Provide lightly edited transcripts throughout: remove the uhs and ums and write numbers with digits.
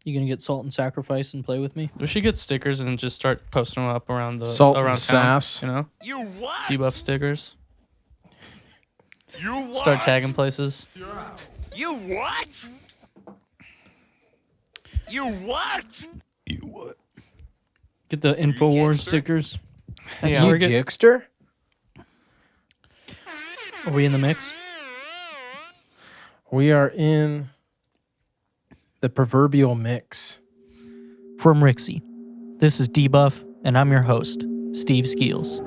You gonna get Salt and Sacrifice and play with me? We should get stickers and just start posting them up around the Salt around and town, sass. you know? You what? Debuff stickers. You what? Start tagging places. You what? You what? Get the InfoWars Jixter? stickers. Yeah. You Jixter? Are we in the mix? We are in the proverbial mix. From Rixie, this is Debuff, and I'm your host, Steve Skeels.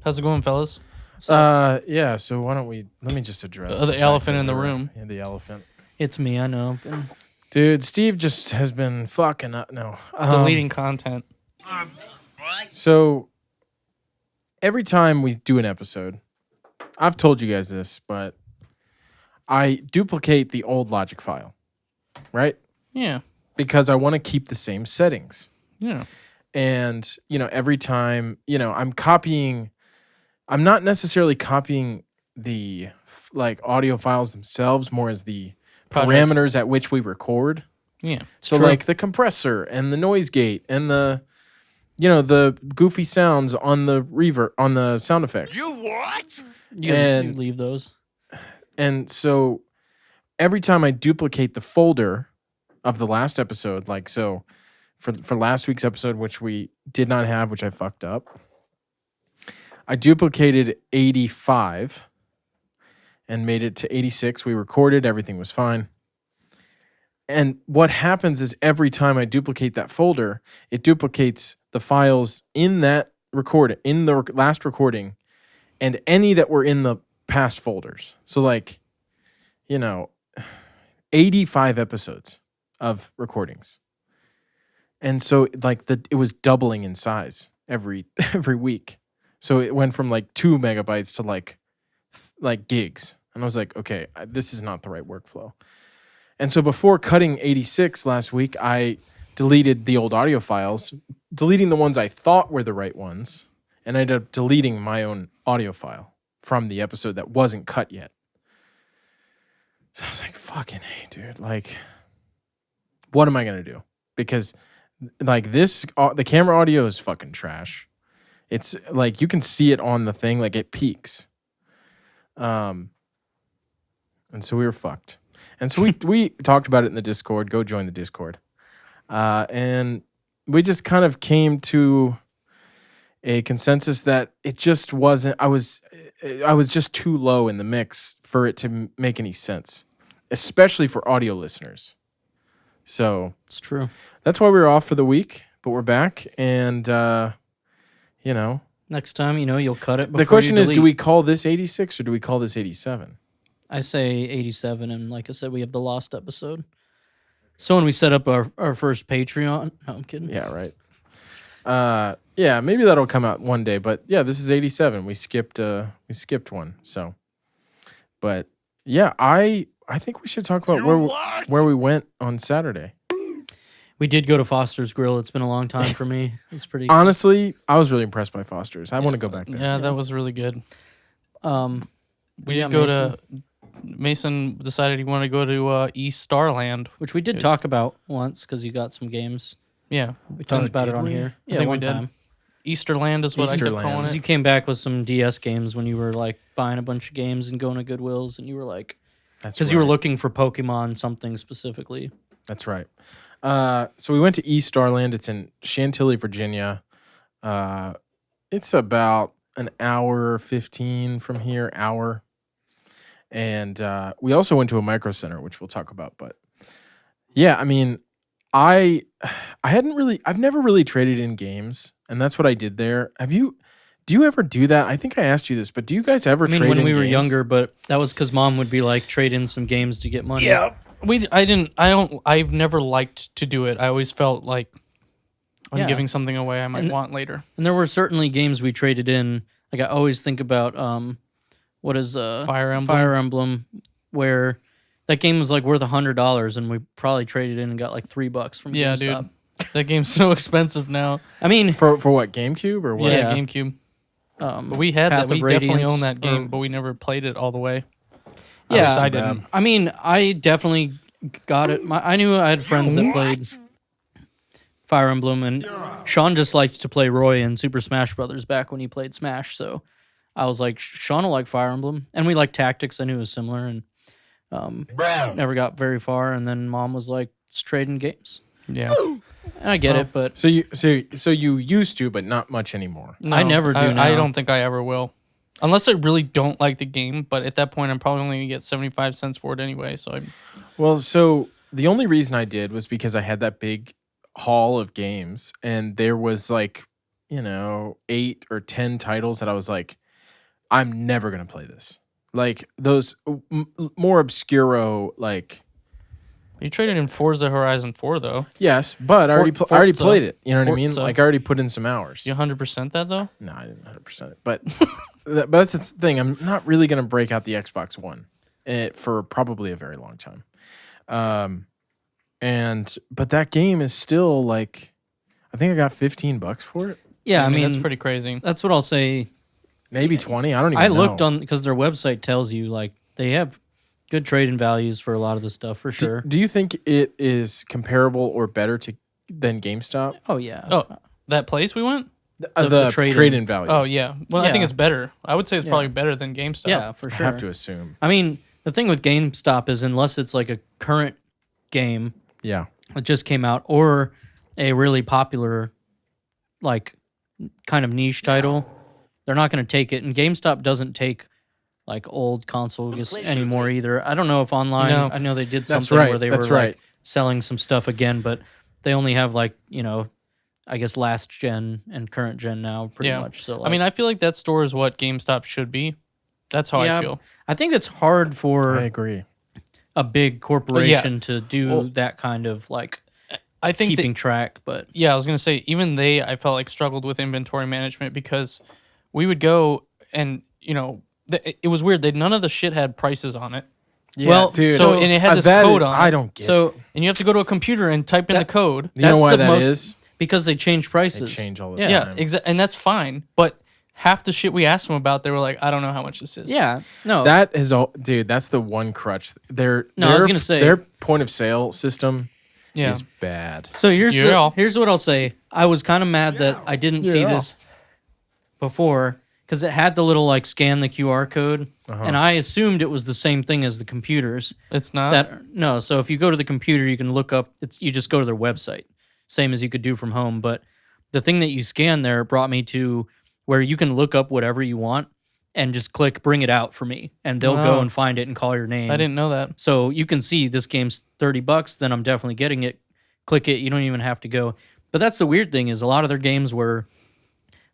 How's it going, fellas? Yeah, so why don't let me just address The fact elephant that in the we're- room. Yeah, the elephant. It's me, I know. Dude, Steve just has been fucking up. No. Deleting content. So every time we do an episode, I've told you guys this, but I duplicate the old logic file, right? Yeah. Because I want to keep the same settings. Yeah. And, every time, I'm not necessarily copying the audio files themselves, more as the parameters at which we record. Yeah. So True. like the compressor and the noise gate and the goofy sounds on the reverb, on the sound effects. You what? You leave those. And so every time I duplicate the folder of the last episode, for last week's episode, which we did not have, which I fucked up, I duplicated 85 and made it to 86. We recorded, everything was fine. And what happens is every time I duplicate that folder, it duplicates the files in that in the last recording, and any that were in the past folders. So 85 episodes of recordings. And so it was doubling in size every week. So it went from 2 megabytes to gigs. And I was like, okay, this is not the right workflow. And so before cutting 86 last week, I deleted the old audio files, deleting the ones I thought were the right ones, and I ended up deleting my own audio file from the episode that wasn't cut yet. So I was like, fucking hey, dude, what am I going to do? Because the camera audio is fucking trash. It's you can see it on the thing, it peaks. And so we were fucked. And so we talked about it in the Discord. Go join the Discord. And we just kind of came to a consensus that it just wasn't, I was just too low in the mix for it to make any sense, especially for audio listeners. So It's true. that's why we were off for the week, but we're back. And, Next time, you'll cut it before the question you is, do delete. we call this 86 or do we call this 87? I say 87, and like I said, we have the lost episode. So when we set up our first Patreon, no, I'm kidding. Yeah, right. Yeah, maybe that'll come out one day, but yeah, this is 87. We skipped one. So, but yeah, I think we should talk about where we went on Saturday. We did go to Foster's Grill. It's been a long time for me. It's pretty. Honestly, I was really impressed by Foster's. I want to go back there. Yeah, that was really good. We yeah, did go to... Mason decided he wanted to go to eStarland. which we did talk about once because you got some games. Yeah. We talked about it did on we? here. I Yeah, think one we did. time. Easterland is what I kept Easterland. calling 'Cause you it. came back with some DS games when you were buying a bunch of games and going to Goodwill's, and you were That's because you were right. looking for Pokemon something specifically. That's right. So we went to eStarland. It's in Chantilly, Virginia. It's about an hour 15 from here, hour. And we also went to a micro center, which we'll talk about. But yeah, I mean, I've never really traded in games, and that's what I did there. Do you ever do that? I think I asked you this, but do you guys ever I mean, trade when in we were games? younger, but that was because Mom would be trade in some games to get money. Yeah. I've never liked to do it. I always felt like I'm Yeah. giving something away I might want later. And there were certainly games we traded in. I always think about what is Fire Emblem. Fire Emblem, where that game was worth $100, and we probably traded in and got $3 from Yeah, GameStop. dude. That game's so expensive now. I mean, For what, GameCube or what? Yeah, Yeah. GameCube. But we had Path that. of We definitely Radiance, owned that game, or- but we never played it all the way. Yeah, I too bad. didn't. I mean, I definitely got it. I knew I had friends that played Fire Emblem, and Sean just liked to play Roy in Super Smash Brothers back when he played Smash. So I was like, Sean will like Fire Emblem, and we like Tactics. I knew it was similar, and never got very far. And then Mom was like, "Let's trade in games," Yeah. and I get it, but So you used to, but not much anymore. I never do I now. don't think I ever will. Unless I really don't like the game, but at that point, I'm probably only going to get 75 cents for it anyway. So Well, so the only reason I did was because I had that big haul of games, and there was like, 8 or 10 titles that I was like, I'm never gonna play this. Like those more obscuro, like you traded in Forza Horizon 4, though. yes, but I already Forza. already played it. You know what I mean? Forza. Like I already put in some hours. You 100% that, though? No, I didn't 100% it, but but that's the thing. I'm not really gonna break out the Xbox One for probably a very long time. But that game is still like, I think I got $15 for it, yeah, I mean, that's pretty crazy. that's what I'll say. maybe 20. I don't even. I looked know. on because their website tells you like they have good trade-in values for a lot of the stuff for sure. Do you think it is comparable or better than GameStop? Oh yeah. Oh, that place we went? The trade-in. trade-in value. Oh, yeah. Well, I think Yeah. it's better. I would say it's Yeah. probably better than GameStop. yeah, for I sure. have to assume. I mean, the thing with GameStop is unless it's like a current game Yeah. that just came out or a really popular, like, kind of niche title, they're not going to take it. And GameStop doesn't take like old consoles anymore either. I don't know if online. No. I know they did That's something right, where they that's were right. like selling some stuff again, but they only have like I guess last gen and current gen now pretty Yeah. much. So I mean, I feel like that store is what GameStop should be. That's how Yeah. I feel. I think it's hard for I agree. a big corporation to do Well, that kind of like I think keeping track, but yeah, I was going to say, even I felt like struggled with inventory management because we would go and, it was weird. None of the shit had prices on it. Yeah, Well, dude. so- and it had this that code is- on it. I don't get. so And you have to go to a computer and type in the code. you know that's why the that most- is? because they change They prices. change all the Yeah. Yeah, time. exactly. And that's fine. But half the shit we asked them about, they were like, I don't know how much this is. Yeah, no, That is all, dude. That's the one crutch. No, I was gonna say- their point of sale system Yeah. is bad. So here's Yeah. here's what I'll say. I was kind of mad that I didn't see Yeah. this before because it had the little like scan the QR code, and I assumed it was the same thing as the computers. It's not. No, so if you go to the computer, you can look up. You just go to their website, same as you could do from home. But the thing that you scan there brought me to where you can look up whatever you want and just click bring it out for me, and they'll go Oh. and find it and call your name. I didn't know that. So you can see this game's $30, then I'm definitely getting it. Click it. You don't even have to go. But that's the weird thing is a lot of their games were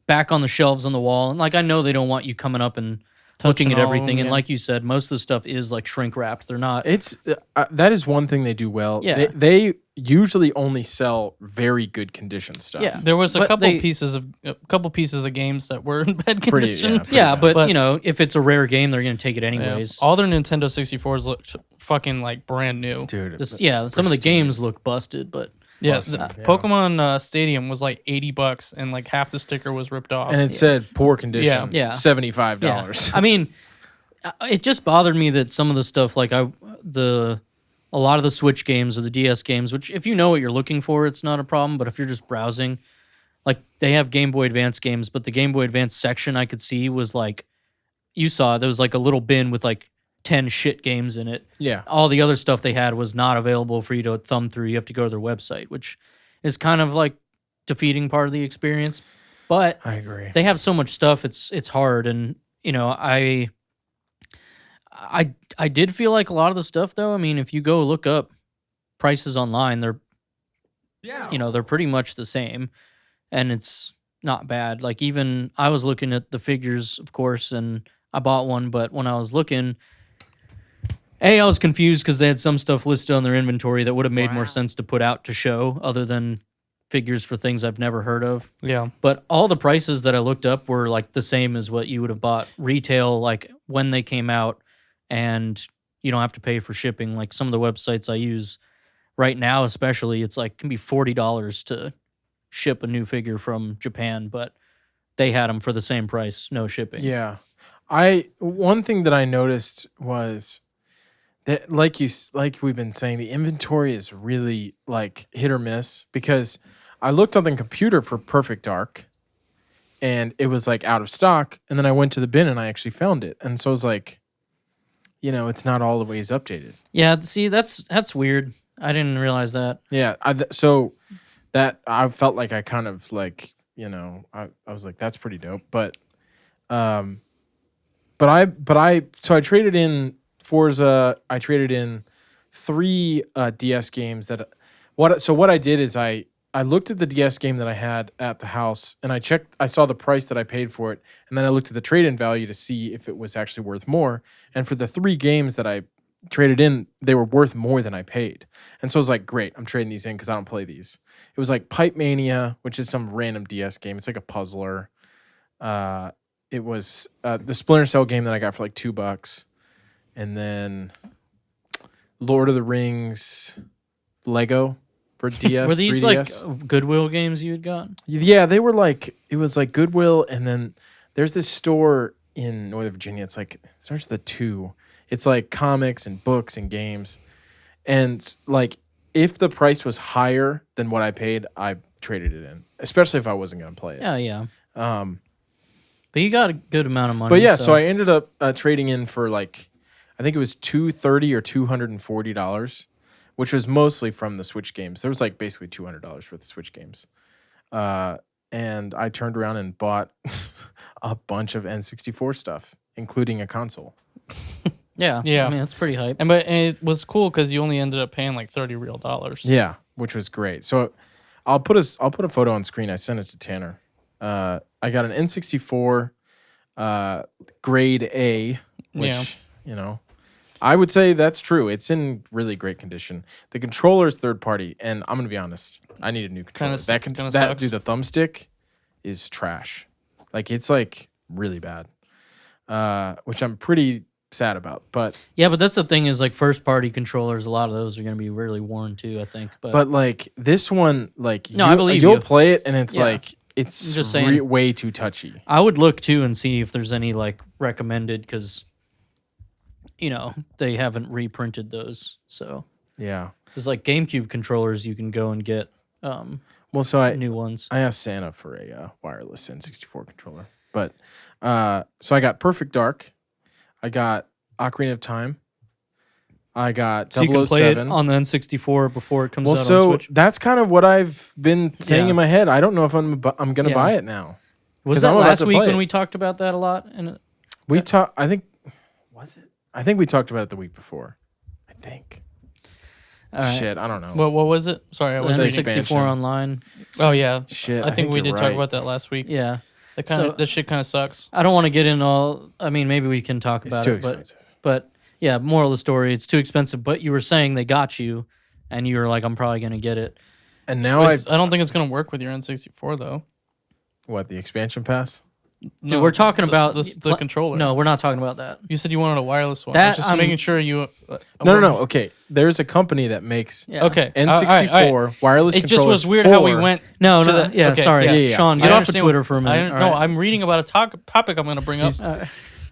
back on the shelves on the wall. And like, I know they don't want you coming up and looking at all of everything. them, And yeah. like you said, most of the stuff is like shrink wrapped. They're not. It's that is one thing they do well. Yeah. They usually only sell very good condition stuff. Yeah. There was a But couple they- pieces of games that were in bad Pretty- condition. yeah, pretty Yeah, bad. but if it's a rare game, they're going to take it Yeah. anyways. All their Nintendo 64s looked fucking like brand new. dude. Some of the games look busted, but Yeah, Awesome, yeah. Pokemon Stadium was like $80, and like half the sticker was ripped off. and it said poor condition. Yeah. $75. I mean, it just bothered me that some of the stuff, like a lot of the Switch games or the DS games, which if you know what you're looking for, it's not a problem. But if you're just browsing, like they have Game Boy Advance games, but the Game Boy Advance section I could see was like, you saw there was like a little bin with like 10 shit games in it. Yeah. All the other stuff they had was not available for you to thumb through. You have to go to their website, which is kind of like defeating part of the experience. But I agree. they have so much stuff, it's hard. And I did feel like a lot of the stuff though, I mean, if you go look up prices online, they're they're pretty much the same, and it's not bad. Like, even I was looking at the figures, of course, and I bought one, but when I was looking, I was confused because they had some stuff listed on their inventory that would have made more sense to put out to show other than figures for things I've never heard of. yeah, But all the prices that I looked up were like the same as what you would have bought retail, like when they came out, and you don't have to pay for shipping. Like some of the websites I use right now, especially, it's like can be $40 to ship a new figure from Japan. But they had them for the same price, no shipping. Yeah. One thing that I noticed was that like we've been saying, the inventory is really like hit or miss, because I looked on the computer for Perfect Dark and it was like out of stock, and then I went to the bin and I actually found it. And so I was like, it's not all the ways updated. Yeah, see, that's weird. I didn't realize that. Yeah, so that I felt like I kind of like, I was like, that's pretty dope. But I traded in Forza. I traded in 3 DS games what I did is I looked at the DS game that I had at the house, and I saw the price that I paid for it, and then I looked at the trade-in value to see if it was actually worth more. And for the 3 games that I traded in, they were worth more than I paid. And so I was like, great, I'm trading these in because I don't play these. It was like Pipe Mania, which is some random DS game. It's like a puzzler. It was the Splinter Cell game that I got for like $2. And then Lord of the Rings Lego for DS. Were these 3DS. like Goodwill games you had gotten? Yeah, they were like, it was like Goodwill, and then there's this store in Northern Virginia. It's like, it starts with a 2. It's like comics and books and games. And like, if the price was higher than what I paid, I traded it in, especially if I wasn't going to play it. Yeah. But you got a good amount of money. But yeah, so I ended up trading in for like, I think it was $230 or $240, which was mostly from the Switch games. There was like basically $200 worth of Switch games. And I turned around and bought a bunch of N64 stuff, including a console. Yeah. I mean, that's pretty hype. And it was cool because you only ended up paying like $30 real. Yeah, which was great. So I'll put a photo on screen. I sent it to Tanner. I got an N64 grade A, which, I would say that's true. It's in really great condition. The controller is third party, and I'm going to be honest, I need a new controller. Kinda sucks. Dude, the thumbstick is trash. Like, it's like really bad, which I'm pretty sad about. But yeah, but that's the thing is like first party controllers, a lot of those are going to be really worn too, I think. But like this one, like I believe you'll you. play it, and it's Yeah. like it's just saying. way too touchy. I would look too and see if there's any like recommended, because they haven't reprinted those. So Yeah. there's like GameCube controllers you can go and get Well, so new ones. I asked Santa for a wireless N64 controller, but so I got Perfect Dark, I got Ocarina of Time, I got 007. So you can play it on the N64 before it comes out on so Switch. that's kind of what I've been saying Yeah. in my head. I don't know if I'm gonna Yeah. buy it now. Was 'cause that I'm about last to week play when it. we talked about that a lot? And We talked. I think was it? I think we talked about it the week before. I think. all right. Shit, I don't know. What was it? Sorry, I So was the reading. expansion. N64 online. Oh yeah, Shit, I think we you're did right. talk about that last week. Yeah. That shit kind of sucks. I don't want to get in all. I mean, maybe we can talk It's about too it, expensive. but yeah. Moral of the story: it's too expensive. But you were saying they got you, and you were like, "I'm probably gonna get it." And now I don't think it's gonna work with your N64 though. what, the expansion pass? Dude, we're talking about the controller. No, we're not talking about that. You said you wanted a wireless one. That I was just I'm- making sure you. No. Okay, there's a company that makes Yeah. Okay. N64 all right. wireless It controllers. just was weird how we for- went. No, to no. the- Yeah, okay, sorry, yeah. Sean, I get off of understand Twitter for a I minute. don't all know. right? I'm reading about a topic I'm going to bring up.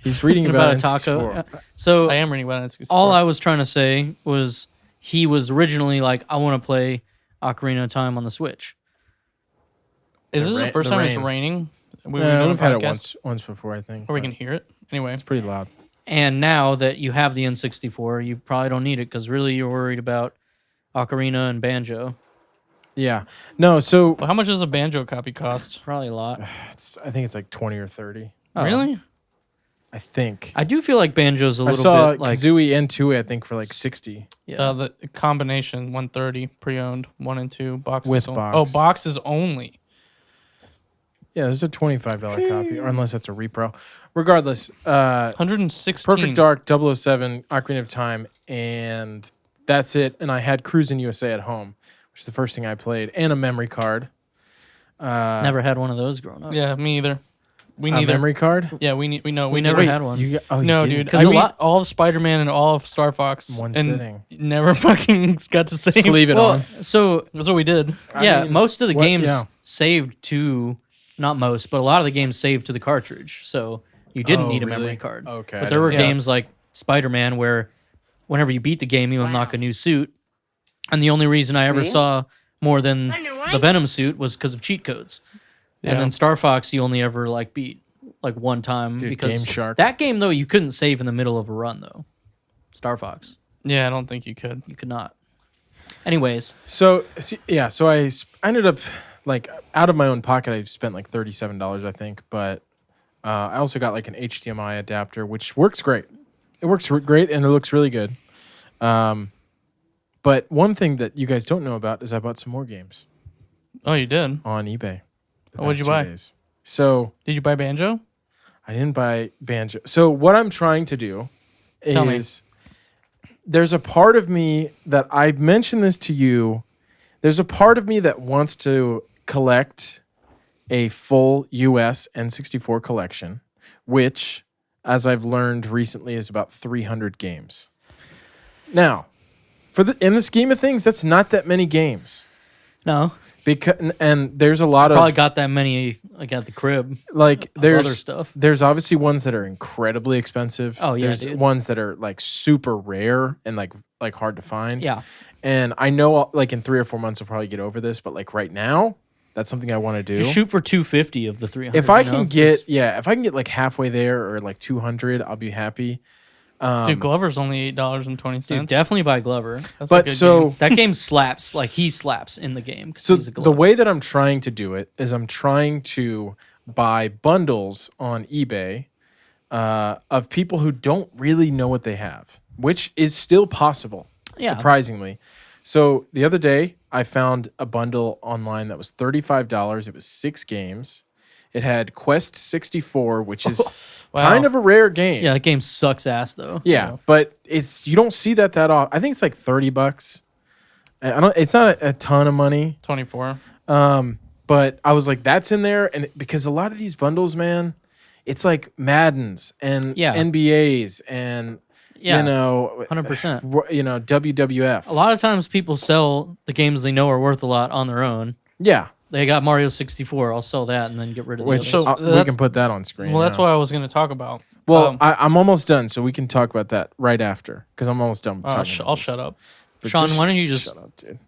He's reading about, about a taco. N64. So I am reading about N64. all I was trying to say was he was originally like, I want to play Ocarina of Time on the Switch. Is this the first time it's rain. raining? We've done a We've had it podcast once before, I think. where we but can hear it. Anyway, It's pretty loud. And now that you have the N64, you probably don't need it because really you're worried about Ocarina and Banjo. Yeah. No. So well, how much does a banjo copy cost? Probably a lot. I think it's like 20 or 30. Oh. Really? I think. I do feel like Banjo's a I little saw bit like Kazooie and Tui, I think, for like 60. yeah. The combination 130 pre-owned 1 and 2 boxes. With only. box. Oh, boxes only. Yeah, there's a $25 copy, or unless it's a repro. Regardless, 116. Perfect Dark, 007, Ocarina of Time, and that's it. And I had Cruisin' USA at home, which is the first thing I played, and a memory card. Never had one of those growing up. Yeah, me either. We A neither. memory card? Yeah, we know. We never Wait, had one. You No, didn't? dude. 'Cause I a beat lot- all of Spider-Man and all of Star Fox. One and sitting. Never fucking got to save. Just leave it Well, on. so That's what we did. I yeah, mean, most of the what- games yeah. saved to not most, but a lot of the games saved to the cartridge, so you didn't Oh, need a really? memory card. Okay, But I there were didn't know. games like Spider-Man where whenever you beat the game, you unlock a new suit, and the only reason I ever saw more than the Venom suit was because of cheat codes. And then Star Fox, you only ever like beat like one time because Game Shark. that game though you couldn't save in the middle of a run though. Star Fox, Yeah, I don't think you could. you could not. Anyways, So I ended up like out of my own pocket. I spent like $37, I think, but I also got like an HDMI adapter, which works great. It works great and it looks really good. But one thing that you guys don't know about is I bought some more games Oh, you did? on eBay. the What'd you past 2 buy? days. So Did you buy Banjo? I didn't buy Banjo. So what I'm trying to do Tell me. is there's a part of me that I've mentioned this to you. There's a part of me that wants to collect a full US N64 collection, which, as I've learned recently, is about 300 games. Now, in the scheme of things, that's not that many games. no, And there's a lot probably of got that many like at the crib. like other there's stuff. There's obviously ones that are incredibly expensive. Oh, yeah, there's dude. ones that are like super rare and like hard to find. Yeah, And I know like in 3 or 4 months I'll probably get over this, but like right now, that's something I want to do. just shoot for 250 of the 300. If I you know? can get if I can get like halfway there or like 200, I'll be happy. Dude, Glover's only $8.20. dude, definitely buy Glover. That's a But good so game. That game slaps. Like he slaps in the game. 'Cause So he's a the glove. way that I'm trying to do it is I'm trying to buy bundles on eBay of people who don't really know what they have, which is still possible, Yeah. surprisingly. So the other day, I found a bundle online that was $35. It was 6 games. It had Quest 64, which is Wow. kind of a rare game. Yeah, that game sucks ass though. Yeah, but you don't see that often. I think it's like $30. It's not a ton of money. 24. But I was like, that's in there, and because a lot of these bundles, man, it's like Maddens and Yeah. NBAs and Yeah, you know, 100%. WWF. A lot of times people sell the games they know are worth a lot on their own. Yeah, They got Mario 64. I'll sell that and then get rid of the which others. So we can put that on screen. Well, that's now. what I was going to talk about. Well, I'm almost done, so we can talk about that right after because I'm almost done. I'll talking about this. shut up. But Sean, why don't you just shut up, dude?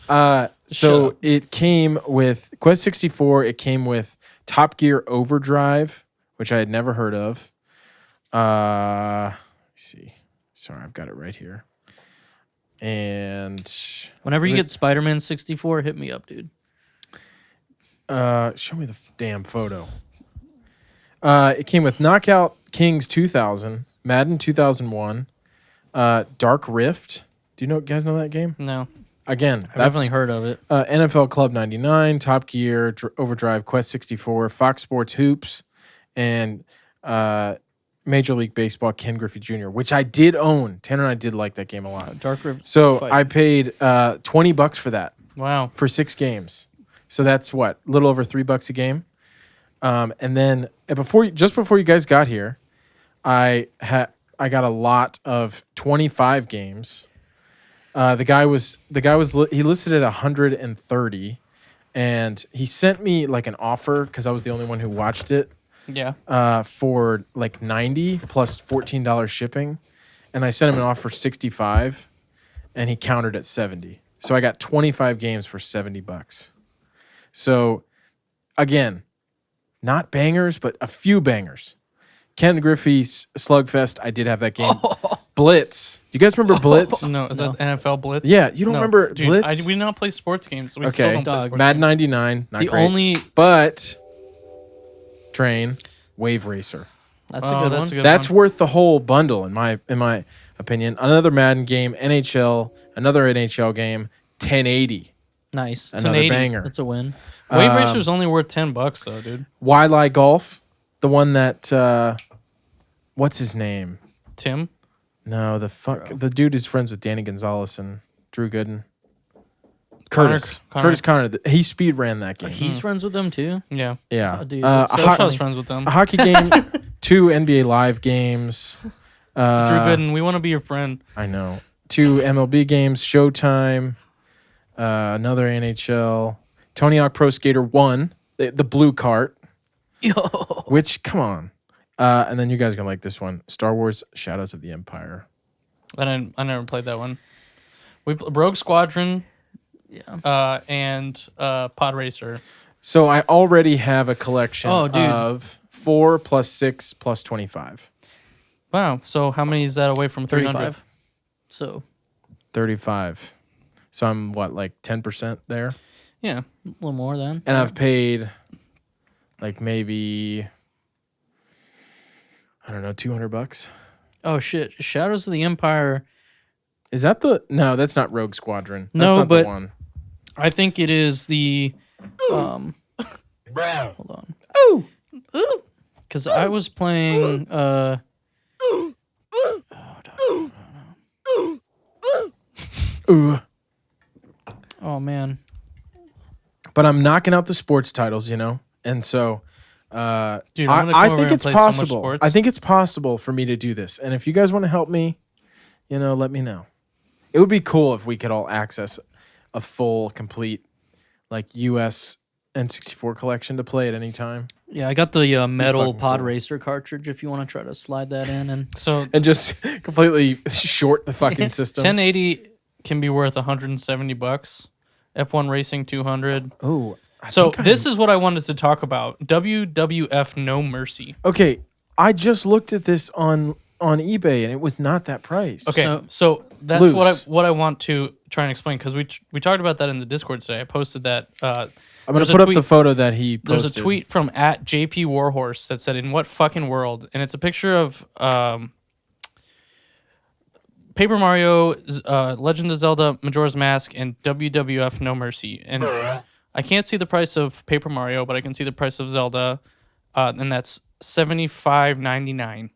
Shut So up. it came with Quest 64. It came with Top Gear Overdrive, which I had never heard of. Let me see. Sorry, I've got it right here. And whenever you get Spider-Man 64, hit me up, dude. show me the damn photo. It came with Knockout Kings 2000, Madden 2001, Dark Rift. Do you guys know that game? No. Again, I've definitely heard of it. NFL Club 99, Top Gear, Overdrive, Quest 64, Fox Sports Hoops, and Major League Baseball Ken Griffey Jr., which I did own. Tanner and I did like that game a lot. Dark Rift. So Fight. I paid $20 for that Wow. for 6 games. So that's what, a little over $3 a game. And then just before you guys got here, I got a lot of 25 games. The guy listed at 130, and he sent me like an offer because I was the only one who watched it. Yeah. For like 90 plus $14 shipping, and I sent him an offer for 65, and he countered at 70. So I got 25 games for $70. So again, not bangers, but a few bangers. Ken Griffey's Slugfest, I did have that game. Blitz. Do you guys remember Blitz? No, is that NFL Blitz? Yeah, you don't No. remember Dude, Blitz? we do not play sports games. We still Okay, don't play Dog. sports Mad games. 99, not The great. only But Train, Wave Racer. that's Oh, a good that's one. a good That's one. worth the whole bundle in my opinion. Another Madden game, NHL, another NHL game, 1080, Nice. another 1080. banger. That's a win. Wave Racer's only worth $10 though, dude. Why Lie Golf, the one that what's his name? Tim. No, the dude who's friends with Danny Gonzalez and Drew Gooden. Connor- Curtis Connor. He speed ran that game. He's friends with them too. Yeah. Yeah. Oh, dude, Uh, that's a, so ho- I was friends with them. a hockey game, 2 NBA Live games. Drew Gooden, we want to be your friend. I know. 2 MLB games, Showtime, another NHL, Tony Hawk Pro Skater 1, the blue cart. Yo. Which, come on. And then you guys are going to like this one. Star Wars Shadows of the Empire. I never played that one. Rogue Squadron and Pod Racer. So I already have a collection Oh, dude. of 4 plus 6 plus 25. Wow. So how many is that away from 300? 35. So 35. So I'm, what, like 10% there? Yeah. a little more then. And I've paid, like, maybe, I don't know, $200. Oh, shit. Shadows of the Empire. Is that the... No, that's not Rogue Squadron. That's No, not but- the one. I think it is the... Bro. Hold on. Ooh! Because I was playing... Ooh. Oh, man. But I'm knocking out the sports titles, you know? And so... Dude, I'm gonna I come over think here and it's play so much possible. sports. I think it's possible for me to do this. And if you guys want to help me, you know, let me know. It would be cool if we could all access a full, complete, like, US N64 collection to play at any time. Yeah, I got the metal fucking Pod cool. Racer cartridge if you want to try to slide that in. And So And just completely short the fucking system. 1080 can be worth $170. F1 Racing 200. Oh. So this is what I wanted to talk about. WWF No Mercy. Okay, I just looked at this on eBay and it was not that price. Okay, so that's Loose. what I want to try and explain because we talked about that in the Discord today. I posted that. I'm going there's to a put up tweet- the photo that he posted. There's a tweet from @JP Warhorse that said, "In what fucking world?" And it's a picture of Paper Mario, Legend of Zelda, Majora's Mask, and WWF No Mercy. And I can't see the price of Paper Mario, but I can see the price of Zelda, and that's $75.99.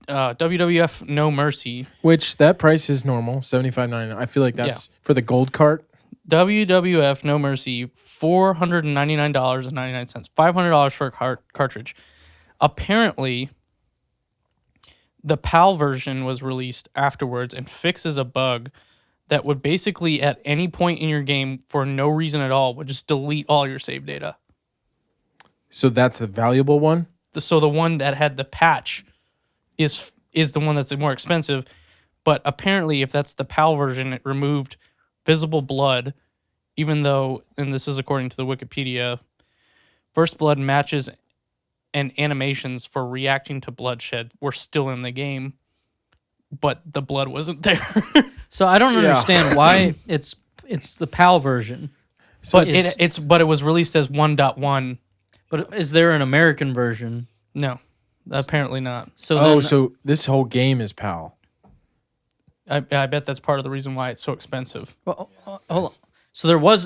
WWF No Mercy. Which, that price is normal, $75.99. I feel like that's for the gold cart. WWF No Mercy, $499.99. $500 for a cartridge. Apparently, the PAL version was released afterwards and fixes a bug that would basically, at any point in your game, for no reason at all, would just delete all your save data. So that's the valuable one? So the one that had the patch is the one that's more expensive. But apparently, if that's the PAL version, it removed visible blood, even though, and this is according to the Wikipedia, First Blood matches and animations for reacting to bloodshed were still in the game, but the blood wasn't there. so I don't understand why it's the PAL version. But it was released as 1.1. But is there an American version? No, apparently not. So so this whole game is PAL. I bet that's part of the reason why it's so expensive. Well, hold on. So there was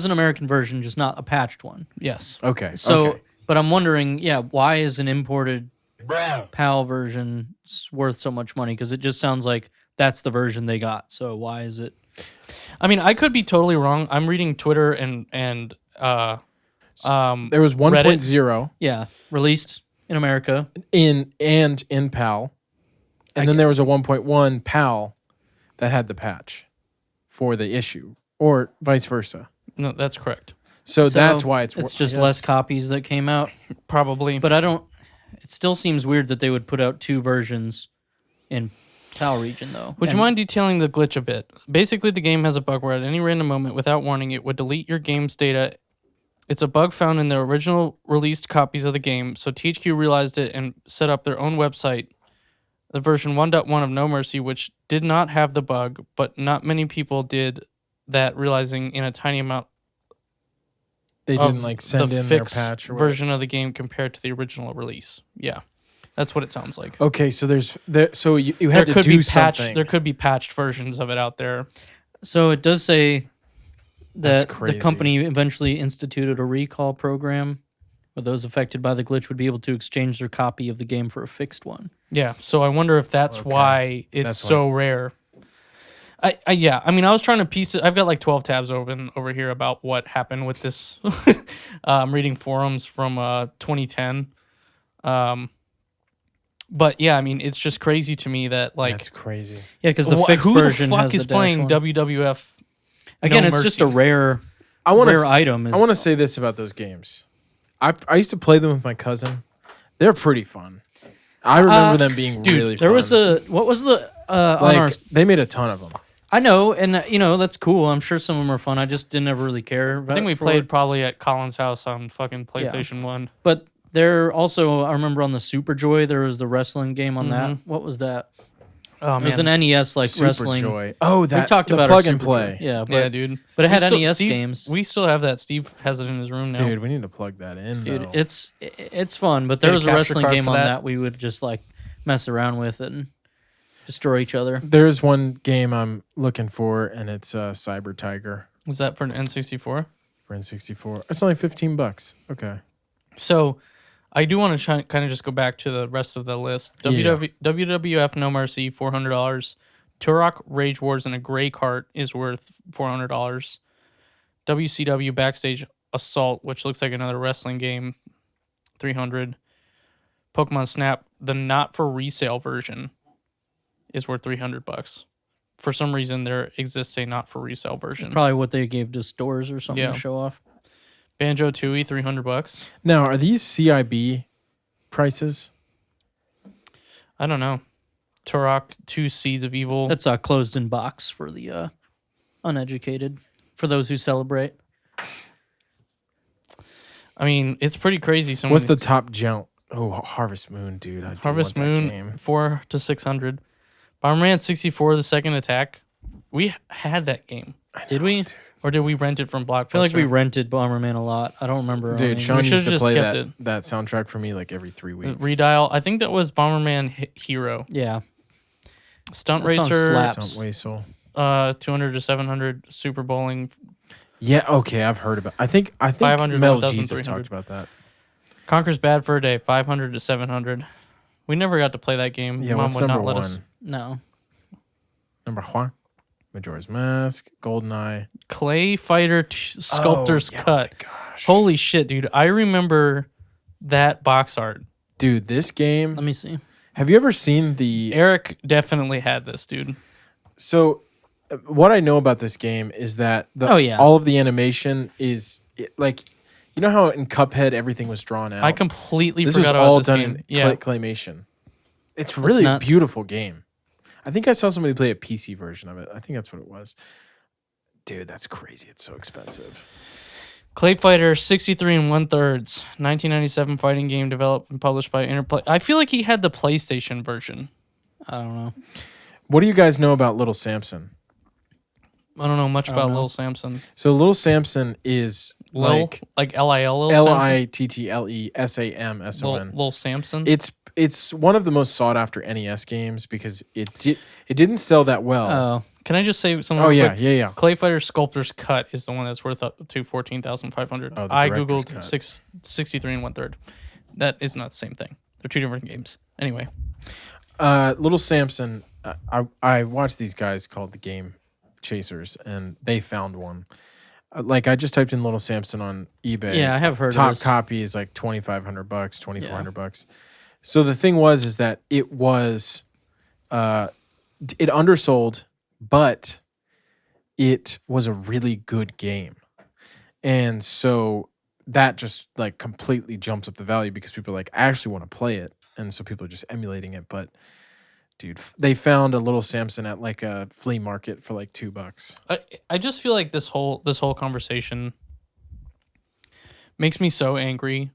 an American version, just not a patched one. Yes. Okay. So, okay. but I'm wondering, why is an imported Bro. PAL version worth so much money? Because it just sounds like that's the version they got. So why is it? I mean, I could be totally wrong. I'm reading Twitter and there was 1.0 Yeah, released in America. in PAL. And then there was a 1.1 PAL that had the patch for the issue, or vice versa. No, that's correct. So that's why it's just less copies that came out. Probably. But it still seems weird that they would put out two versions in PAL region, though. Would you mind detailing the glitch a bit? Basically, the game has a bug where at any random moment, without warning, it would delete your game's data. It's a bug found in the original released copies of the game, so THQ realized it and set up their own website, the version 1.1 of No Mercy, which did not have the bug, but not many people did that, realizing in a tiny amount They of didn't like send the in their fixed patch or version of the game compared to the original release. Yeah, that's what it sounds like. Okay, so so you had to do something. There could be patched versions of it out there. So it does say That's that the crazy. company eventually instituted a recall program where those affected by the glitch would be able to exchange their copy of the game for a fixed one. Yeah, so I wonder if that's Okay. why it's That's so rare. I mean, I was trying to piece it. I've got like 12 tabs open over here about what happened with this. I'm reading forums from 2010. But yeah, I mean, it's just crazy to me that like That's crazy. Yeah, because the fixed who version the fuck has is the playing dash one. WWF? Again, No it's just Mercy? a rare I want rare item is. I want to say this about those games. I used to play them with my cousin. They're pretty fun. I remember them being really fun. There was what was the on like our? they made a ton of them. I know, and that's cool. I'm sure some of them are fun. I just didn't ever really care. I think we played probably at Colin's house on fucking PlayStation 1. But there also, I remember on the Super Joy, there was the wrestling game on that. What was that? Oh, It was an NES like Super wrestling. Joy. Oh, that We've talked the about plug our and Super play. Joy. Yeah, Yeah, dude. but it had We still- NES Steve- games. We still have that. Steve has it in his room now. Dude, we need to plug that in. Dude, though. it's fun. But there Get a was a capture wrestling card game for on that. that we would just like mess around with and destroy each other. There's one game I'm looking for, and it's Cyber Tiger Was that for an N64? for N64. It's only $15. Okay. So, I do want to kind of just go back to the rest of the list. WWF No Mercy, $400. Turok Rage Wars in a Gray Cart is worth $400. WCW Backstage Assault, which looks like another wrestling game, $300. Pokemon Snap, the not for resale version, is worth $300. For some reason, there exists a not for resale version. Probably what they gave to stores or something Yeah. to show off. Banjo Tooie, $300. Now, are these CIB prices? I don't know. Turok, 2 Seeds of Evil. That's closed in box for the uneducated, for those who celebrate. I mean, it's pretty crazy. What's the top jump? Oh, Harvest Moon, dude. I do Harvest want that Moon, game. 4 to 600. Bomberman 64, The Second Attack. We had that game. Did we? Or did we rent it from Blockbuster? I feel like we rented Bomberman a lot. I don't remember. Dude, owning it. Sean should've used to just play kept that soundtrack for me like every 3 weeks. Redial. I think that was Bomberman Hero. Yeah. Stunt That song Racer, slaps. Don't Whistle. 200 to 700. Super Bowling. Yeah, okay, I've heard about. I think 500 Mel 1,300. Jesus talked about that. Conquer's Bad for a Day, 500 to 700. We never got to play that game. Yeah, Mom what's would number not let one? us. No. Number one, Majora's Mask, GoldenEye. Clay Fighter Sculptor's Oh, yeah, Cut. Oh my gosh. Holy shit, dude. I remember that box art. Dude, this game. Let me see. Have you ever seen the? Eric definitely had this, dude. So, what I know about this game is that all of the animation is like, you know how in Cuphead everything was drawn out. I completely This was forgot all about this done game. in Yeah. claymation. It's really a nuts. beautiful game. I think I saw somebody play a PC version of it. I think that's what it was. Dude, that's crazy. It's so expensive. Clay Fighter 63 1/3, 1997 fighting game developed and published by Interplay. I feel like he had the PlayStation version. I don't know. What do you guys know about Little Samson? I don't know much about know. Lil Samson. So Little Samson is Lil, like Lil, Lil LITTLESAMSON. Lil Samson. It's one of the most sought after NES games because it didn't sell that well. Oh, Can I just say something? Oh real yeah, quick? yeah. Clay Fighter Sculptor's Cut is the one that's worth up to 14,500. Oh, the I director's googled cut. 63 1/3. That is not the same thing. They're two different games. Anyway, Little Samson. I watched these guys called the Game Chasers, and they found one. Like I just typed in Little Samson on eBay. yeah, I have heard of Top this. copy is like $2,500, $2,400. So the thing is that it was, it undersold, but it was a really good game, and so that just like completely jumps up the value because people are like, I actually want to play it, and so people are just emulating it. But dude, they found a Little Samson at like a flea market for like $2. I just feel like this whole conversation makes me so angry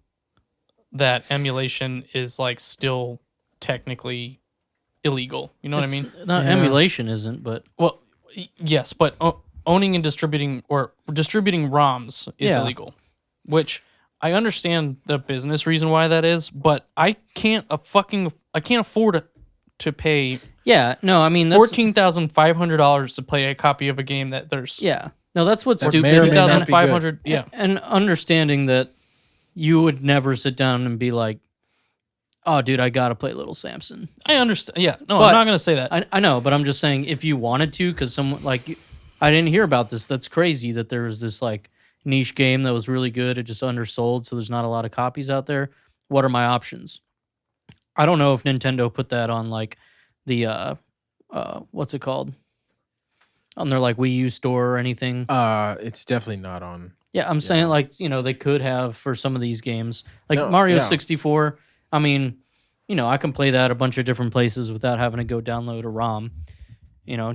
that emulation is like still technically illegal. You know what I mean? Not Yeah. emulation isn't, but Well, yes, but owning and distributing ROMs is Yeah. illegal, which I understand the business reason why that is, but I can't afford to pay yeah, no, I mean that's $14,500 to play a copy of a game that there's yeah. No, that's what's That stupid. may or may not be good. $2,500. Yeah, And understanding that you would never sit down and be like, "Oh, dude, I gotta play Little Samson." I understand. Yeah, no, But I'm not gonna say that. I know, but I'm just saying if you wanted to, because someone like I didn't hear about this. That's crazy that there was this like niche game that was really good. It just undersold, so there's not a lot of copies out there. What are my options? I don't know if Nintendo put that on like the what's it called? On their like Wii U store or anything. It's definitely not on Yeah, I'm saying like, they could have for some of these games. Like No, Mario yeah. 64, I mean, I can play that a bunch of different places without having to go download a ROM.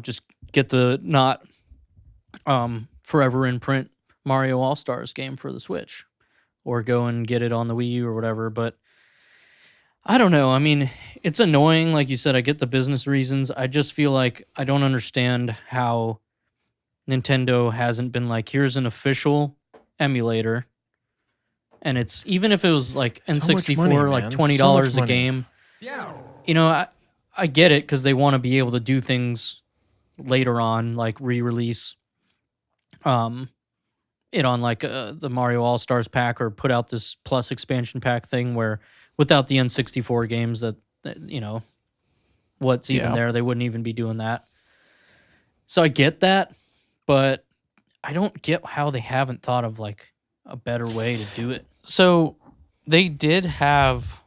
Just get the not forever in print Mario All-Stars game for the Switch, or go and get it on the Wii U or whatever. But I don't know. I mean, it's annoying. Like you said, I get the business reasons. I just feel like I don't understand how Nintendo hasn't been like, here's an official emulator. And it's, even if it was like So much N64, money, like man. $20 So much a money. game. I get it because they want to be able to do things later on, like re-release it on like the Mario All-Stars pack, or put out this plus expansion pack thing where without the N64 games that what's even there, they wouldn't even be doing that. So I get that, but I don't get how they haven't thought of like a better way to do it. So they did have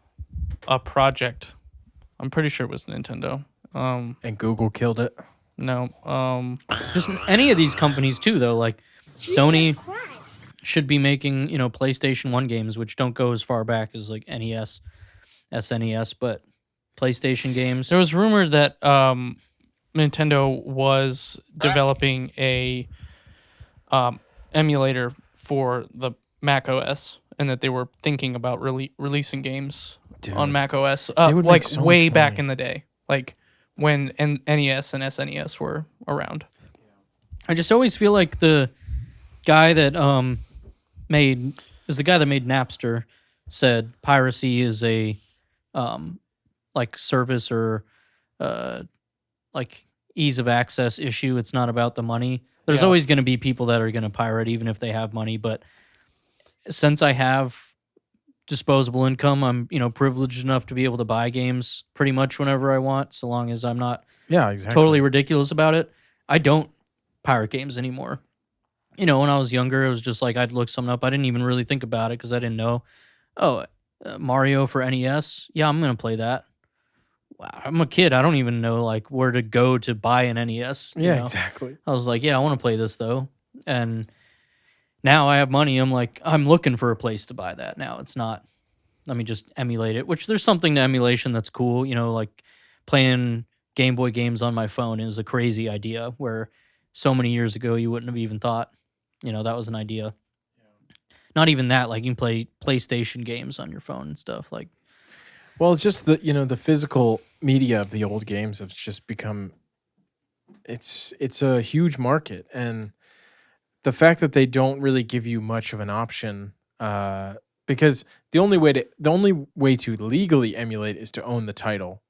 a project. I'm pretty sure it was Nintendo. And Google killed it. No. Just any of these companies too, though. Like Sony should be making PlayStation 1 games, which don't go as far back as like NES, SNES, but PlayStation games. There was rumor that Nintendo was developing a emulator for the Mac OS, and that they were thinking about releasing games on Mac OS, They would like make so way much back money. in the day, like when NES and SNES were around. I just always feel like the guy that made Napster said piracy is a like service or like ease of access issue. It's not about the money. There's always going to be people that are going to pirate even if they have money, but since I have disposable income, I'm privileged enough to be able to buy games pretty much whenever I want, so long as I'm not totally ridiculous about it. I don't pirate games anymore. When I was younger, it was just like I'd look something up. I didn't even really think about it because I didn't know. Mario for NES. Yeah, I'm gonna play that. Wow, I'm a kid. I don't even know like where to go to buy an NES. Yeah, exactly. I was like, yeah, I want to play this though, and now I have money. I'm like, I'm looking for a place to buy that. Now it's not, let me just emulate it, which there's something to emulation that's cool. Like playing Game Boy games on my phone is a crazy idea where so many years ago you wouldn't have even thought, that was an idea. Not even that, like you can play PlayStation games on your phone and stuff like. Well, it's just the physical media of the old games have just become, it's a huge market, and the fact that they don't really give you much of an option, because the only way to legally emulate is to own the title,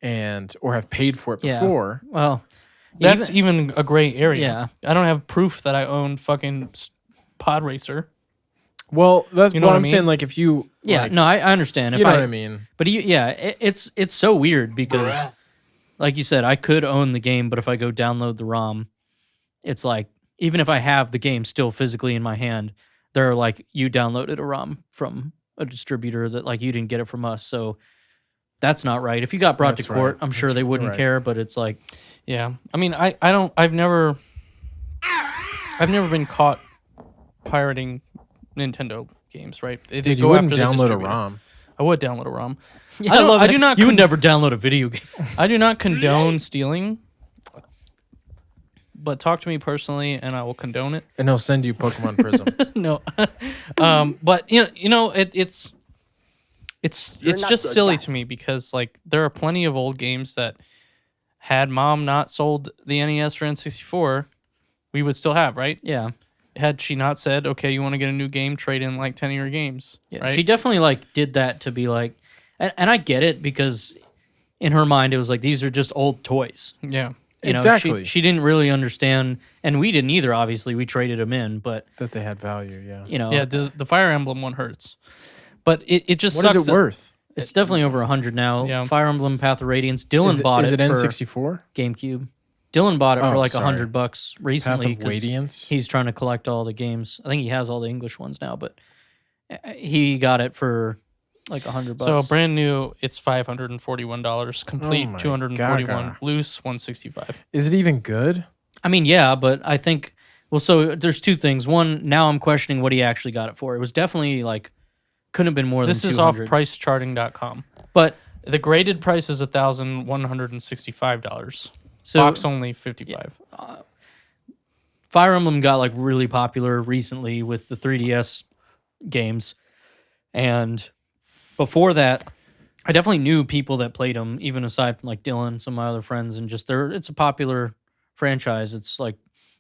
or have paid for it before. Yeah. Well, That's even a gray area. Yeah. I don't have proof that I own fucking Pod Racer. Well, that's You know what what I I'm saying. mean? Like if you, yeah, no, I understand. you know what I mean. But it's so weird because, like you said, I could own the game, but if I go download the ROM, it's like, even if I have the game still physically in my hand, they're like, you downloaded a ROM from a distributor that like you didn't get it from us, so that's not right. If you got brought That's to court, right. I'm sure they wouldn't right. care, but it's like, Yeah. I mean, I've never been caught pirating Nintendo games, right? Dude, you wouldn't download a ROM. I would download a ROM. I love I that. do not You would never download a video game. I do not condone stealing, but talk to me personally and I will condone it. And he'll send you Pokemon Prism. No. But it's just silly to me because like there are plenty of old games that had mom not sold the NES or N64, we would still have, right? Yeah. Had she not said, okay, you want to get a new game, trade in like 10 of your games. Yeah, right? she definitely like did that to be like, and I get it because in her mind it was like these are just old toys. Yeah. Exactly. She didn't really understand, and we didn't either. Obviously, we traded them in, but that they had value, yeah. Yeah, the Fire Emblem one hurts. But it just What sucks. is it worth? it's definitely over 100 now. Yeah. Fire Emblem Path of Radiance. Dylan bought Is it it for N64? GameCube. Dylan bought it for Oh, like sorry. $100 Path recently of 'cause Radiance? he's trying to collect all the games. I think he has all the English ones now, but he got it for like $100. So brand new, it's $541. Complete, Oh my $241. gaga. Loose, $165. Is it even good? I mean, yeah, but I think Well, so there's two things. One, now I'm questioning what he actually got it for. It was definitely like couldn't have been more This than is off 200. pricecharting.com. But The graded price is $1,165. so Box only $55. Fire Emblem got like really popular recently with the 3DS games, and before that, I definitely knew people that played them, even aside from like Dylan, some of my other friends, and just it's a popular franchise. It's like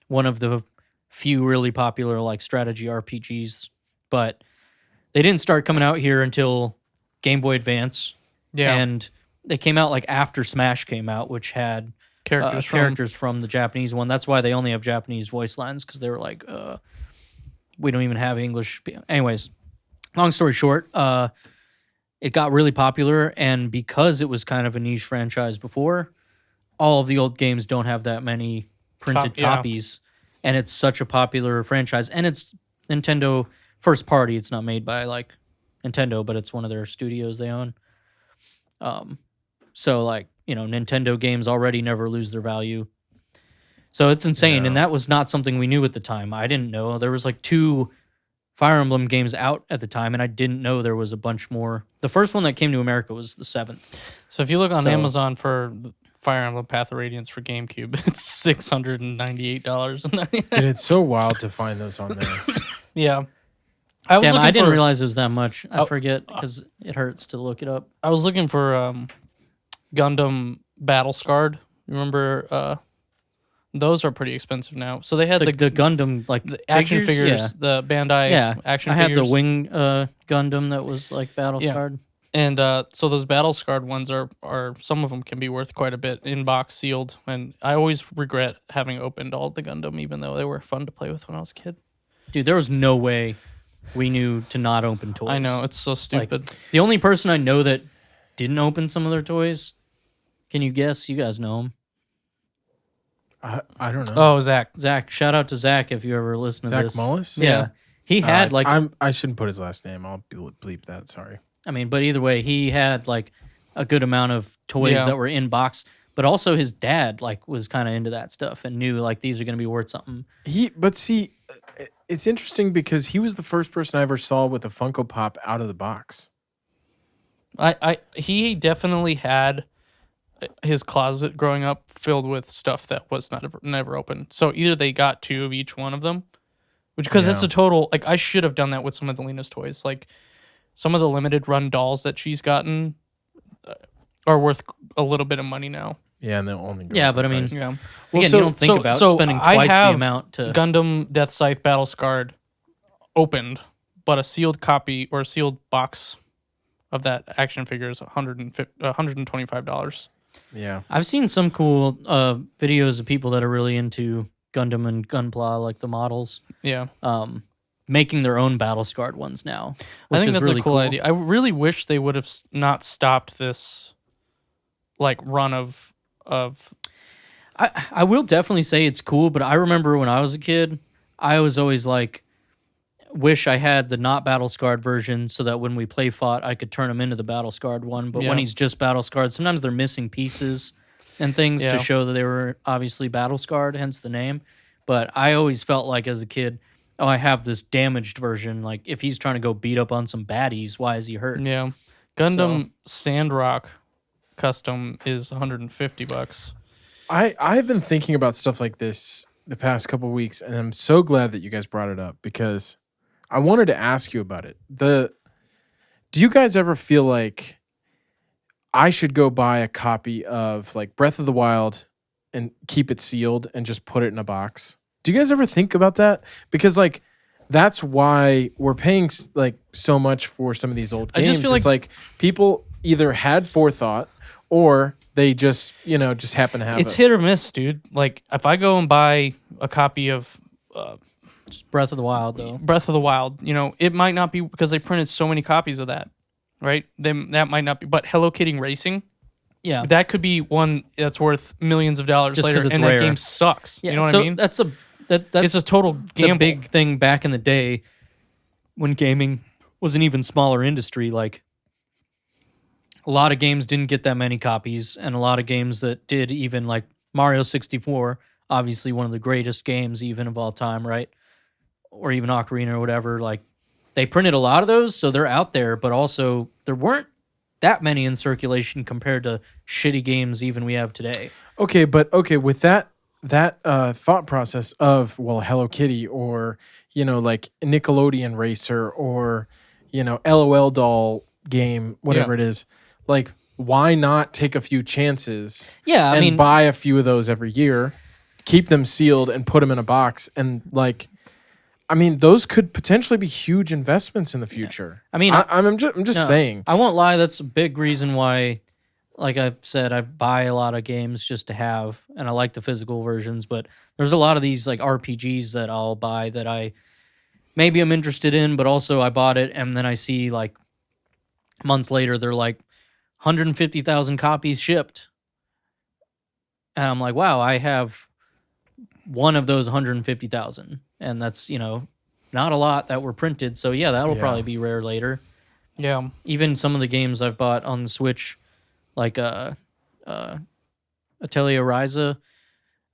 one of the few really popular like strategy RPGs, but they didn't start coming out here until Game Boy Advance, and they came out like after Smash came out, which had characters from the Japanese one. That's why they only have Japanese voice lines, because they were like, we don't even have English. Anyways, long story short, it got really popular, and because it was kind of a niche franchise before, all of the old games don't have that many printed copies, and it's such a popular franchise, and it's Nintendo first party. It's not made by like Nintendo, but it's one of their studios they own. So like, you know, Nintendo games already never lose their value. So it's insane, and that was not something we knew at the time. I didn't know. There was like 2 Fire Emblem games out at the time, and I didn't know there was a bunch more. The first one that came to America was the 7th. So if you look on Amazon for Fire Emblem Path of Radiance for GameCube, it's $698. Dude, it's so wild to find those on there. Yeah. I didn't realize it was that much. I forget because it hurts to look it up. I was looking for Gundam Battle Scarred. You remember? Those are pretty expensive now. So they had the Gundam like the action figures, the Bandai action figures. I had the Wing Gundam that was like battle scarred. And so those battle scarred ones are some of them can be worth quite a bit in box sealed. And I always regret having opened all the Gundam, even though they were fun to play with when I was a kid. Dude, there was no way we knew to not open toys. I know, it's so stupid. Like, the only person I know that didn't open some of their toys, can you guess? You guys know him. I don't know. Oh, Zach. Zach, shout out to Zach if you ever listen to this. Zach Mullis? Yeah. He had like... I shouldn't put his last name. I'll bleep that. Sorry. I mean, but either way, he had like a good amount of toys that were in box, but also his dad like was kind of into that stuff and knew like these are going to be worth something. But see, it's interesting because he was the first person I ever saw with a Funko Pop out of the box. He definitely had his closet growing up filled with stuff that was never opened. So either they got 2 of each one of them, which because it's a total like I should have done that with some of Lena's toys. Like some of the limited run dolls that she's gotten are worth a little bit of money now. Yeah, and they'll only go but I mean, well, again, you don't think about spending twice the amount to Gundam Death Scythe Battle Scarred opened, but a sealed copy or a sealed box of that action figure is $125. Yeah, I've seen some cool videos of people that are really into Gundam and Gunpla, like the models. Yeah. Making their own battle scarred ones now. I think is that's really a cool idea. I really wish they would have not stopped this like run of I will definitely say it's cool, but I remember when I was a kid, I was always like, wish I had the not battle scarred version so that when we play fought, I could turn him into the battle scarred one. But when he's just battle scarred, sometimes they're missing pieces and things to show that they were obviously battle scarred, hence the name. But I always felt like as a kid, oh, I have this damaged version. Like if he's trying to go beat up on some baddies, why is he hurt? Yeah. Gundam Sandrock custom is $150. I've been thinking about stuff like this the past couple of weeks, and I'm so glad that you guys brought it up because I wanted to ask you about it. Do you guys ever feel like I should go buy a copy of like Breath of the Wild and keep it sealed and just put it in a box? Do you guys ever think about that? Because like that's why we're paying like so much for some of these old games. I just feel it's like people either had forethought or they just happen to have it's hit or miss, dude. Like if I go and buy a copy of Just Breath of the Wild, though. Breath of the Wild, it might not be because they printed so many copies of that, right? Then that might not be. But Hello Kitty Racing, yeah, that could be one that's worth millions of dollars just later, it's and rare. that game sucks. Yeah, you know what so I mean? That's it's a total gamble. The big thing back in the day when gaming was an even smaller industry. Like a lot of games didn't get that many copies, and a lot of games that did, even like Mario 64, obviously one of the greatest games even of all time, right? Or even Ocarina or whatever. Like, they printed a lot of those, so they're out there, but also there weren't that many in circulation compared to shitty games even we have today. Okay, but with that thought process of, well, Hello Kitty, or like Nickelodeon Racer, or LOL doll game, whatever it is, like, why not take a few chances? Yeah, I and mean, buy a few of those every year, keep them sealed, and put them in a box, and like, I mean, those could potentially be huge investments in the future. I mean, I'm just saying. I won't lie. That's a big reason why, like I said, I buy a lot of games just to have, and I like the physical versions. But there's a lot of these like RPGs that I'll buy that I maybe I'm interested in, but also I bought it and then I see like months later they're like 150,000 copies shipped, and I'm like, wow, I have one of those 150,000, and that's not a lot that were printed. So yeah, that'll probably be rare later. Yeah. Even some of the games I've bought on the Switch, like Atelier Ryza,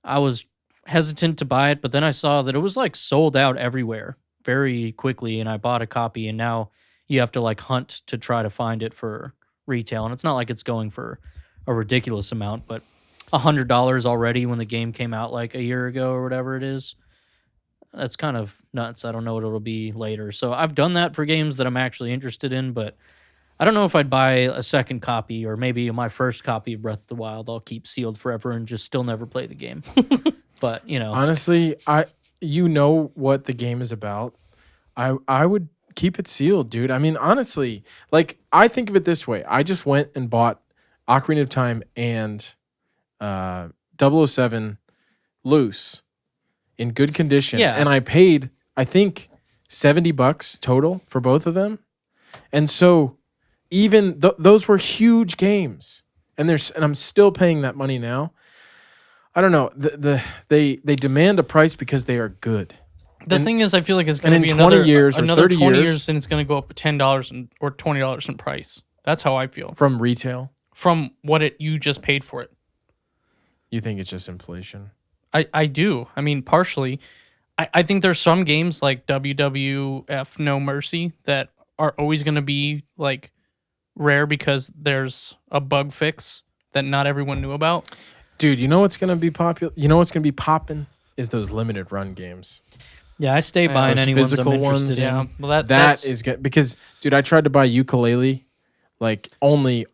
I was hesitant to buy it, but then I saw that it was like sold out everywhere very quickly, and I bought a copy, and now you have to like hunt to try to find it for retail, and it's not like it's going for a ridiculous amount, but $100 already when the game came out like a year ago or whatever it is. That's kind of nuts. I don't know what it'll be later. So I've done that for games that I'm actually interested in, but I don't know if I'd buy a second copy, or maybe my first copy of Breath of the Wild I'll keep sealed forever and just still never play the game. But, honestly, you know what the game is about. I would keep it sealed, dude. I mean, honestly, like, I think of it this way. I just went and bought Ocarina of Time and 007 loose in good condition. Yeah. And I paid, I think, $70 total for both of them. And so even those were huge games. And I'm still paying that money now. I don't know. They demand a price because they are good. The thing is, I feel like it's going to be 20 years or another 30 20 years, years, and it's going to go up $10 or $20 in price. That's how I feel. From retail? From what you just paid for it. You think it's just inflation? I do. I mean, partially. I think there's some games like WWF No Mercy that are always going to be like rare because there's a bug fix that not everyone knew about. Dude, you know what's going to be popular? You know what's going to be popping? Is those limited run games. Yeah, I stay buying those any ones I'm physical interested ones. in. Yeah, well, That is good because, dude, I tried to buy Ukulele, like only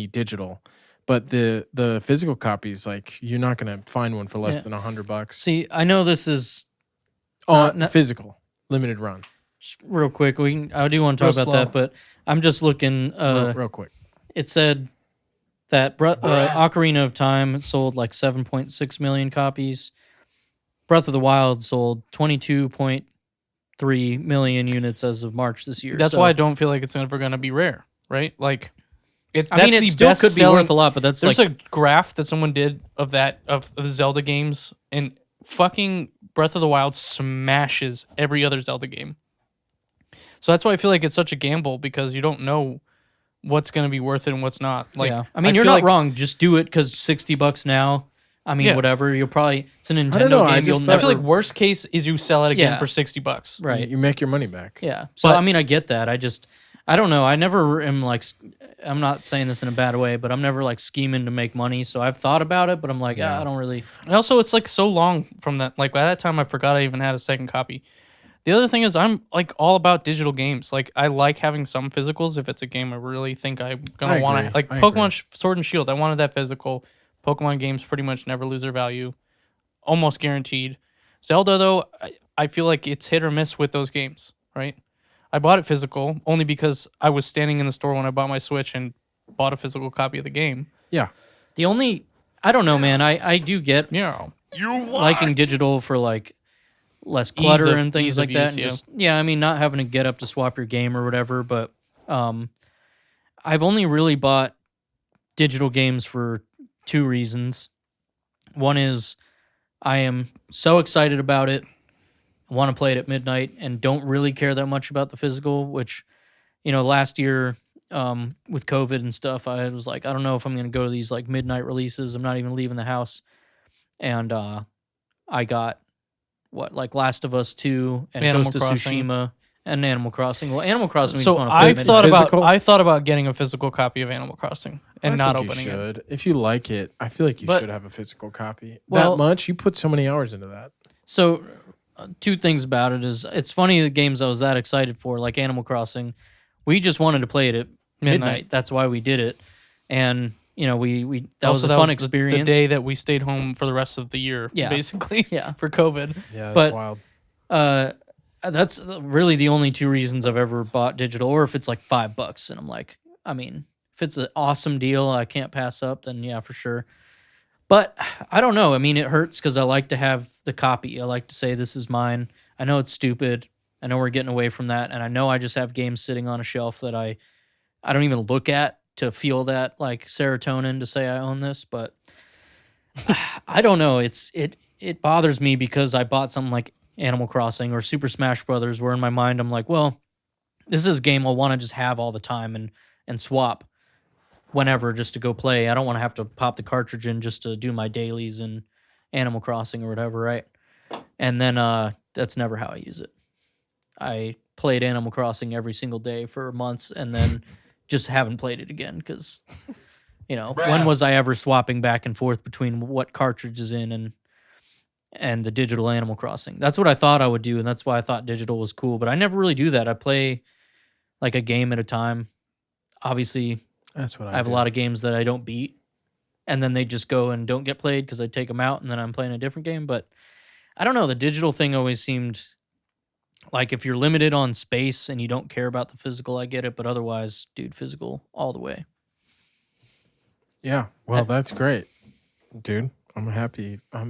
digital, but the physical copies, like, you're not gonna find one for less than $100. See, I know this is Physical limited run. real quick. I do want to talk Real about slow. that, but I'm just looking. Real quick. It said that Ocarina of Time sold like 7.6 million copies. Breath of the Wild sold 22.3 million units as of March this year. That's So, why I don't feel like it's ever going to be rare, right? Like, I mean, it still could be worth a lot, but that's There's like a graph that someone did of the Zelda games, and fucking Breath of the Wild smashes every other Zelda game. So that's why I feel like it's such a gamble, because you don't know what's going to be worth it and what's not. Like, yeah. I mean, you're feel not like- wrong. Just do it because $60 now. I mean, whatever. You'll probably it's a Nintendo know, game. You'll I never feel like worst case is you sell it again Yeah. for $60. right. You make your money back. Yeah. So But- I mean, I get that. I don't know. I never am like. I'm not saying this in a bad way, but I'm never like scheming to make money. So I've thought about it, but I'm like, I don't really. And also, it's like so long from that. Like, by that time, I forgot I even had a second copy. The other thing is, I'm like all about digital games. Like, I like having some physicals if it's a game I really think I'm gonna want to. agree. Like I Pokemon agree. Sword and Shield, I wanted that physical. Pokemon games pretty much never lose their value, almost guaranteed. Zelda, though, I feel like it's hit or miss with those games. Right? I bought it physical only because I was standing in the store when I bought my Switch and bought a physical copy of the game. Yeah. I don't know, man. I do get Yeah. You what? liking digital for like less clutter of- and things ease of like that. use, And I mean, not having to get up to swap your game or whatever. But I've only really bought digital games for two reasons. One is I am so excited about it. I want to play it at midnight and don't really care that much about the physical, which, last year with COVID and stuff, I was like, I don't know if I'm going to go to these like midnight releases. I'm not even leaving the house. And I got like Last of Us 2 and Animal Ghost of Crossing. Tsushima and Animal Crossing. Well, Animal Crossing, we So just want to I play thought midnight. Physical? I thought about getting a physical copy of Animal Crossing and not I think opening you it. should. If you like it, I feel like you But- should have a physical copy. Well- that much? You put so many hours into that. So, two things about it is it's funny the games I was that excited for, like Animal Crossing, we just wanted to play it at midnight. That's why we did it, and we that was a fun experience. The day that we stayed home for the rest of the year, Yeah. basically, Yeah. for COVID. Yeah, that's But- wild. That's really the only two reasons I've ever bought digital, or if it's like $5, and I'm like, I mean, if it's an awesome deal I can't pass up, then yeah, for sure. But I don't know. I mean, it hurts because I like to have the copy. I like to say this is mine. I know it's stupid. I know we're getting away from that, and I know I just have games sitting on a shelf that I don't even look at to feel that like serotonin to say I own this. But I don't know. It bothers me because I bought something like Animal Crossing or Super Smash Brothers, where in my mind I'm like, well, this is a game I'll want to just have all the time and swap whenever just to go play. I don't want to have to pop the cartridge in just to do my dailies in Animal Crossing or whatever, right? And then that's never how I use it. I played Animal Crossing every single day for months and then just haven't played it again because, when was I ever swapping back and forth between what cartridge is in and the digital Animal Crossing? That's what I thought I would do, and that's why I thought digital was cool. But I never really do that. I play like a game at a time. Obviously, That's what I have a lot of games that I don't beat, and then they just go and don't get played because I take them out, and then I'm playing a different game. But I don't know. The digital thing always seemed like if you're limited on space and you don't care about the physical, I get it. But otherwise, dude, physical all the way. Yeah. Well, that's great, dude. I'm happy. I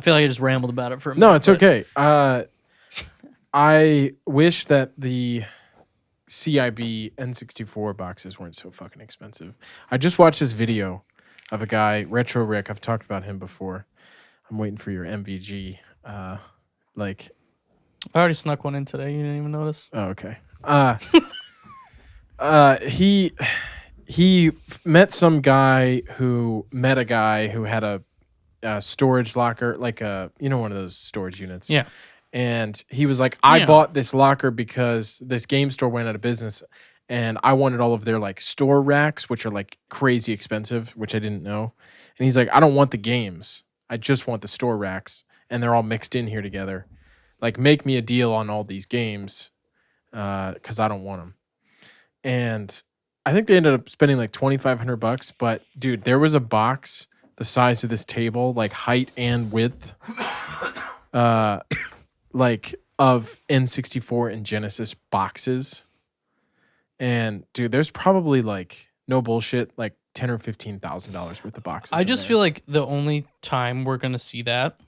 feel like I just rambled about it for a minute. No, it's but okay. I wish that the CIB N64 boxes weren't so fucking expensive. I just watched this video of a guy, Retro Rick. I've talked about him before. I'm waiting for your MVG. I already snuck one in today. You didn't even notice. Oh, okay. He met some guy who met a guy who had a storage locker, like one of those storage units. Yeah. And he was like, I Yeah. bought this locker because this game store went out of business and I wanted all of their like store racks, which are like crazy expensive, which I didn't know. And he's like, I don't want the games. I just want the store racks. And they're all mixed in here together. Like, make me a deal on all these games because I don't want them. And I think they ended up spending like $2,500. But dude, there was a box the size of this table, like height and width, like of N64 and Genesis boxes. And dude, there's probably like no bullshit, like $10,000 or $15,000 worth of boxes. I just feel like the only time we're gonna see that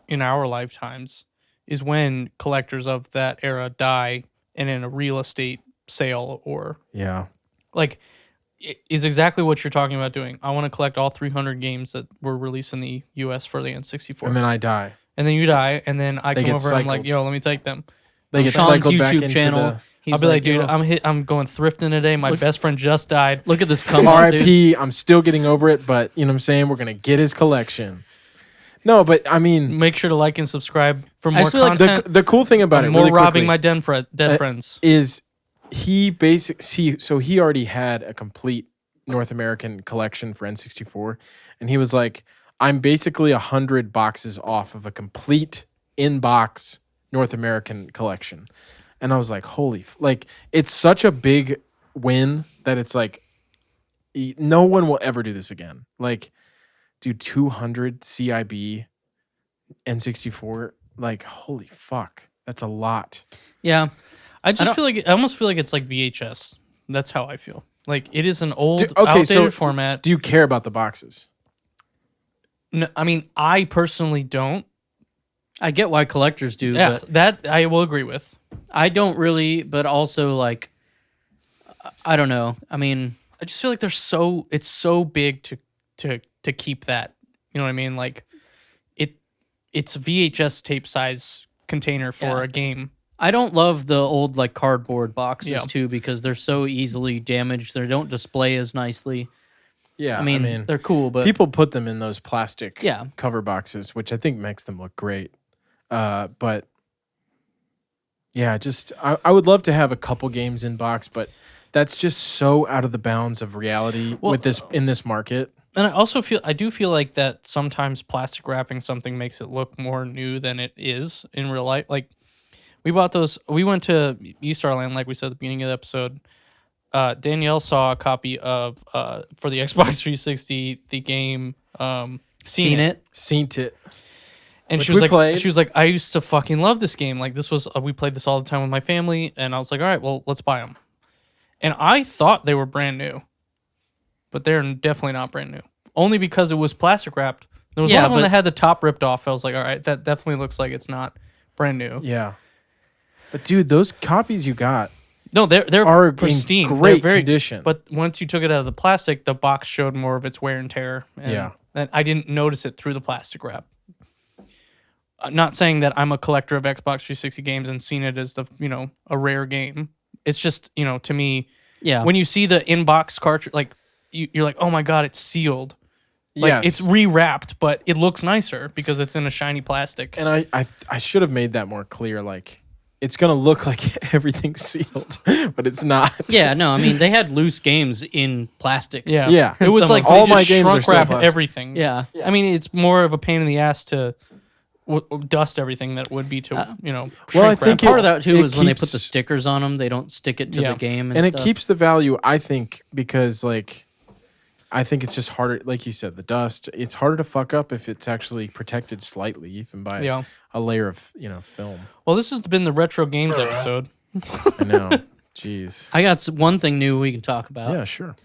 in our lifetimes is when collectors of that era die and in a real estate sale or yeah. like it is exactly what you're talking about doing. I want to collect all 300 games that were released in the US for the N64. And then I die. And then you die, and then I They come get over and I'm like, cycled. yo, let me take them. They get Sean's cycled back YouTube into channel. He's I'll be like, dude, "Yo, I'm going thrifting today. My best friend just died. look at this the come on, dude. RIP. I'm still getting over it, but you know what I'm saying? We're going to get his collection. No, but I mean, Make sure to like and subscribe for I more just feel like content. the cool thing about it, more really robbing quickly, my dead friends. is he so he already had a complete North American collection for N64, and he was like, I'm basically 100 boxes off of a complete in-box North American collection. And I was like, holy, like, it's such a big win that it's like, no one will ever do this again. Like, dude, 200 CIB N64, like, holy fuck, that's a lot. Yeah, I don't- feel like I almost feel like it's like VHS. That's how I feel. Like it is an old, Okay, outdated so format. Do you care about the boxes? No, I mean, I personally don't. I get why collectors do, Yeah, but that I will agree with. I don't really. But also, like, I don't know. I mean, I just feel like it's so big to keep that. You know what I mean? Like it's VHS tape size container for Yeah. a game. I don't love the old like cardboard boxes Yeah. too because they're so easily damaged. They don't display as nicely. Yeah, I mean, they're cool, but people put them in those plastic Yeah. cover boxes, which I think makes them look great. But yeah, just I would love to have a couple games in box, but that's just so out of the bounds of reality Well, with this in this market. And I do feel like that sometimes plastic wrapping something makes it look more new than it is in real life. Like we bought those, we went to eStarland, like we said at the beginning of the episode. Danielle saw a copy of for the Xbox 360 the game seen it. Seen it. and Which she was we like played. she was like I used to fucking love this game. Like this was we played this all the time with my family, and I was like, all right, well, let's buy them. And I thought they were brand new, but they're definitely not brand new. Only because it was plastic wrapped. There was one that had the top ripped off. I was like, all right, that definitely looks like it's not brand new. Yeah. But dude, those copies you got No, they're are pristine. in great They're very, condition. But once you took it out of the plastic, the box showed more of its wear and tear. And, Yeah. and I didn't notice it through the plastic wrap. Not saying that I'm a collector of Xbox 360 games and seen it as a rare game. It's just, to me, Yeah. when you see the in-box cartridge, like you're like, oh my god, it's sealed. Like yes. it's re-wrapped, but it looks nicer because it's in a shiny plastic. And I should have made that more clear. Like, it's gonna look like everything's sealed, but it's not. Yeah, no, I mean, they had loose games in plastic. Yeah, Yeah. It was Some like of- all they my just games are shrunk still wrap plastic. everything. Yeah. I mean, it's more of a pain in the ass to dust everything that would be to Well, shrink I think wrap. Part of that too it is when they put the keeps- stickers on them, they don't stick it to Yeah. the game, And it stuff. keeps the value, I think, because like I think it's just harder, like you said, the dust. It's harder to fuck up if it's actually protected slightly, even by Yeah. a layer of film. Well, this has been the retro games episode. I know. Jeez. I got one thing new we can talk about. Yeah, sure.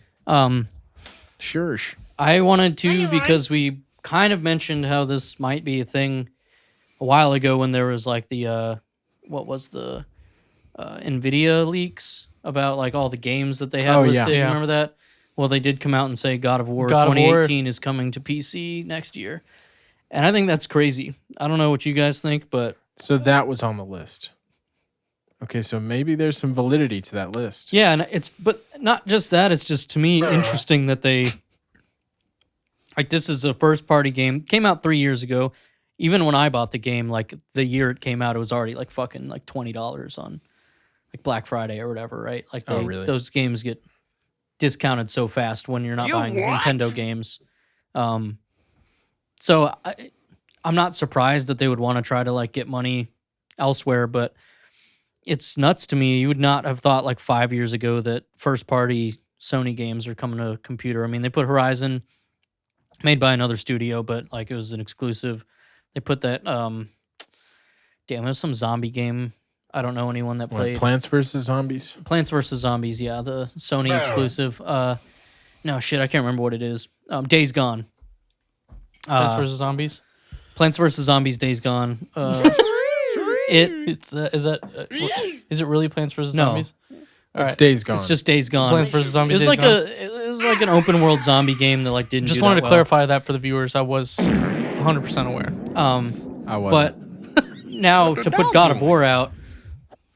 Sure. I wanted to because we kind of mentioned how this might be a thing a while ago when there was like the what was the NVIDIA leaks about like all the games that they had Oh, yeah. listed. Yeah. Remember that? Well, they did come out and say God of War God of War. 2018 is coming to PC next year. And I think that's crazy. I don't know what you guys think, but So that was on the list. Okay, so maybe there's some validity to that list. yeah, and but not just that, it's just to me interesting that they like this is a first party game. Came out 3 years ago. Even when I bought the game, like the year it came out, it was already like fucking like $20 on like Black Friday or whatever, right? Like Oh, really? those games get discounted so fast when you're not You buying what? Nintendo games. So I'm not surprised that they would want to try to like get money elsewhere, but it's nuts to me. You would not have thought like 5 years ago that first party Sony games are coming to a computer. I mean, they put Horizon, made by another studio, but like it was an exclusive. They put that damn, it was some zombie game. I don't know anyone that What, played Plants vs. Zombies? Plants vs. Zombies, yeah, the Sony exclusive. No shit, I can't remember what it is. Days Gone. Plants vs Zombies. Plants vs. Zombies, Days Gone. Is it really Plants vs No. Zombies? All It's right. Days Gone. It's just Days Gone. Plants vs Zombies. It was Days like Gone. it was like an open world zombie game that like didn't. Just do wanted that to well. clarify that for the viewers. I was 100% aware. I was. But now to put God of War out,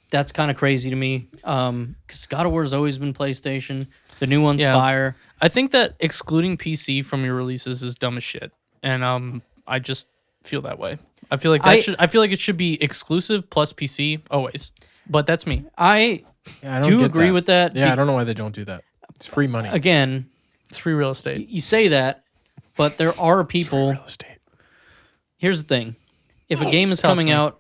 that's kind of crazy to me. Because God of War has always been PlayStation. The new one's Yeah. fire. I think that excluding PC from your releases is dumb as shit, and I just feel that way. I feel like I feel like it should be exclusive plus PC always. But that's me. I Yeah, I don't do get agree that. with that. Yeah, I don't know why they don't do that. It's free money. Again, It's free real estate. you say that, but there are It's free people. real estate. Here's the thing: if a game is Tell it coming to me. out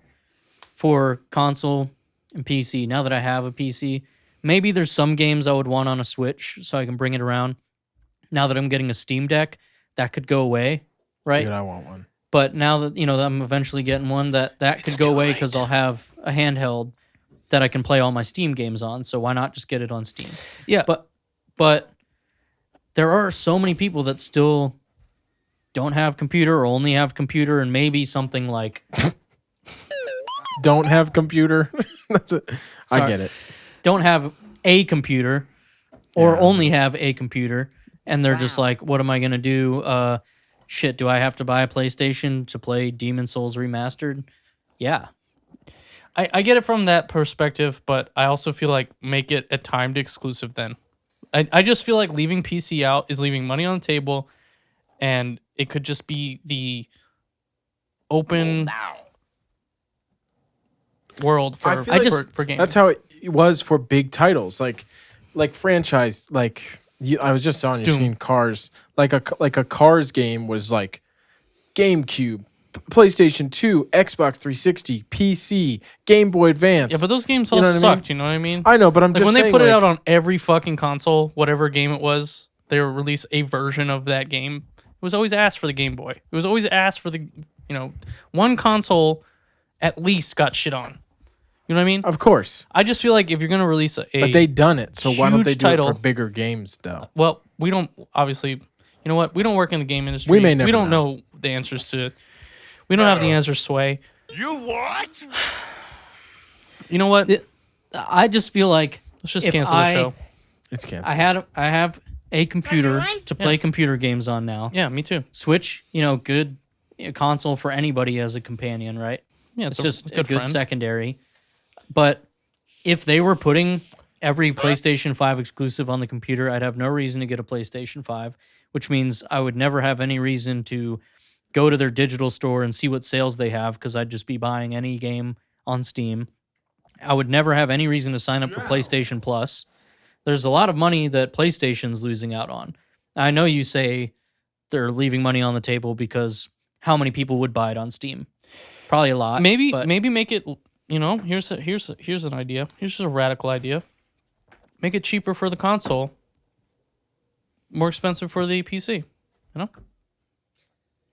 for console and PC, now that I have a PC, maybe there's some games I would want on a Switch so I can bring it around. Now that I'm getting a Steam Deck, that could go away, right? Dude, I want one. But now that that I'm eventually getting one, that could go away because I'll have a handheld that I can play all my Steam games on. So why not just get it on Steam? Yeah, But there are so many people that still don't have computer or only have computer and maybe something like Don't have computer. I Sorry. get it. don't have a computer or Yeah. only have a computer and they're just like, what am I going to do? Shit, do I have to buy a PlayStation to play Demon Souls Remastered? Yeah. I get it from that perspective, but I also feel like make it a timed exclusive then. I just feel like leaving PC out is leaving money on the table, and it could just be the open world for I feel like for games. That's how it was for big titles, like franchise. Like I was just on your Doom. screen, Cars. Like a Cars game was like GameCube, PlayStation 2, Xbox 360, PC, Game Boy Advance. Yeah, but those games all You know what I sucked. mean? You know what I mean? I know, but I'm Like just when saying, they put it like, out on every fucking console, whatever game it was, they would release a version of that game. It was always asked for the Game Boy. It was always asked for the, one console at least got shit on. You know what I mean? Of course. I just feel like if you're gonna release a But they done it, so why don't huge they do title- it for bigger games though? well, we don't obviously. You know what? We don't work in the game industry. We may never We don't know. know the answers to it. We don't have the answers, Sway. You what? You know what? I just feel like Let's just if cancel the show. It's canceled. I have a computer to play computer games on now. Yeah, me too. Switch, good console for anybody as a companion, right? Yeah, It's just a good friend. secondary. But if they were putting every PlayStation 5 exclusive on the computer, I'd have no reason to get a PlayStation 5, which means I would never have any reason to go to their digital store and see what sales they have because I'd just be buying any game on Steam. I would never have any reason to sign up for PlayStation Plus. There's a lot of money that PlayStation's losing out on. I know you say they're leaving money on the table because how many people would buy it on Steam? Probably a lot. Maybe but make it. Here's an idea. Here's just a radical idea. Make it cheaper for the console, more expensive for the PC.